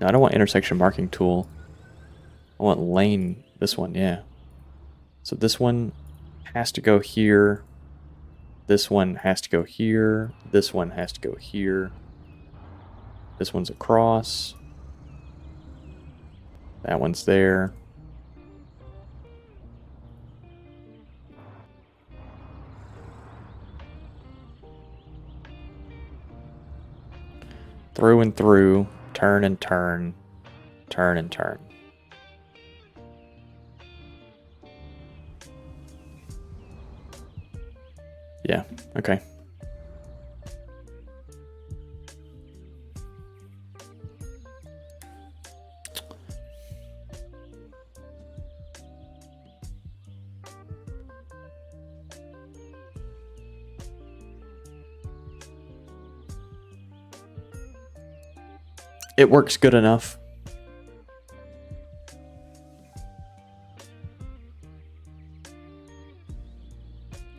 No, I don't want intersection marking tool. I want lane, this one, yeah. So this one has to go here. This one has to go here. This one has to go here. This one's across. That one's there. Through and through, turn and turn, turn and turn. Yeah, okay. It works good enough.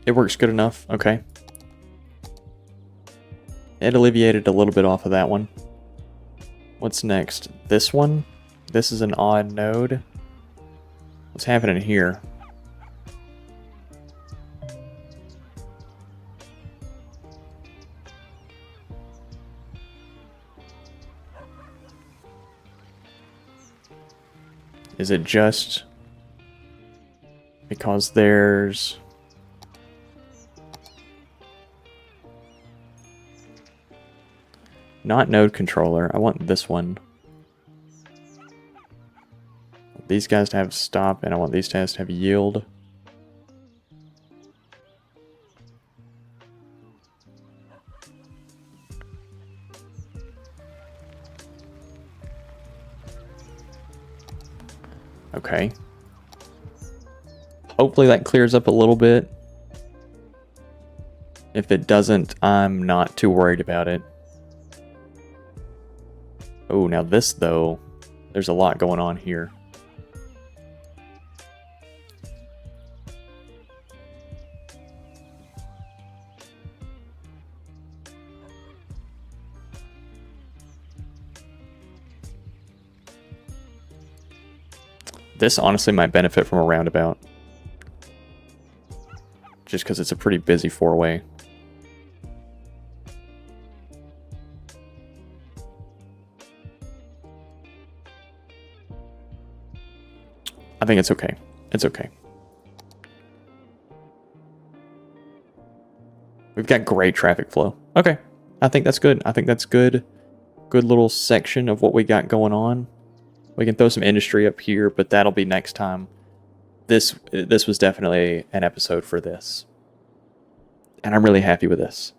It works good enough. Okay. It alleviated a little bit off of that one. What's next? This one? This is an odd node. What's happening here? Is it just because there's... Not node controller. I want this one. these guys to have stop, and I want these guys to have yield. Okay. Hopefully that clears up a little bit. If it doesn't, I'm not too worried about it. Oh, now this though, there's a lot going on here. This honestly might benefit from a roundabout. Just because it's a pretty busy four-way. I think it's okay. It's okay. We've got great traffic flow. Okay. I think that's good. I think that's good. Good little section of what we got going on. We can throw some industry up here, but that'll be next time. This was definitely an episode for this. And I'm really happy with this.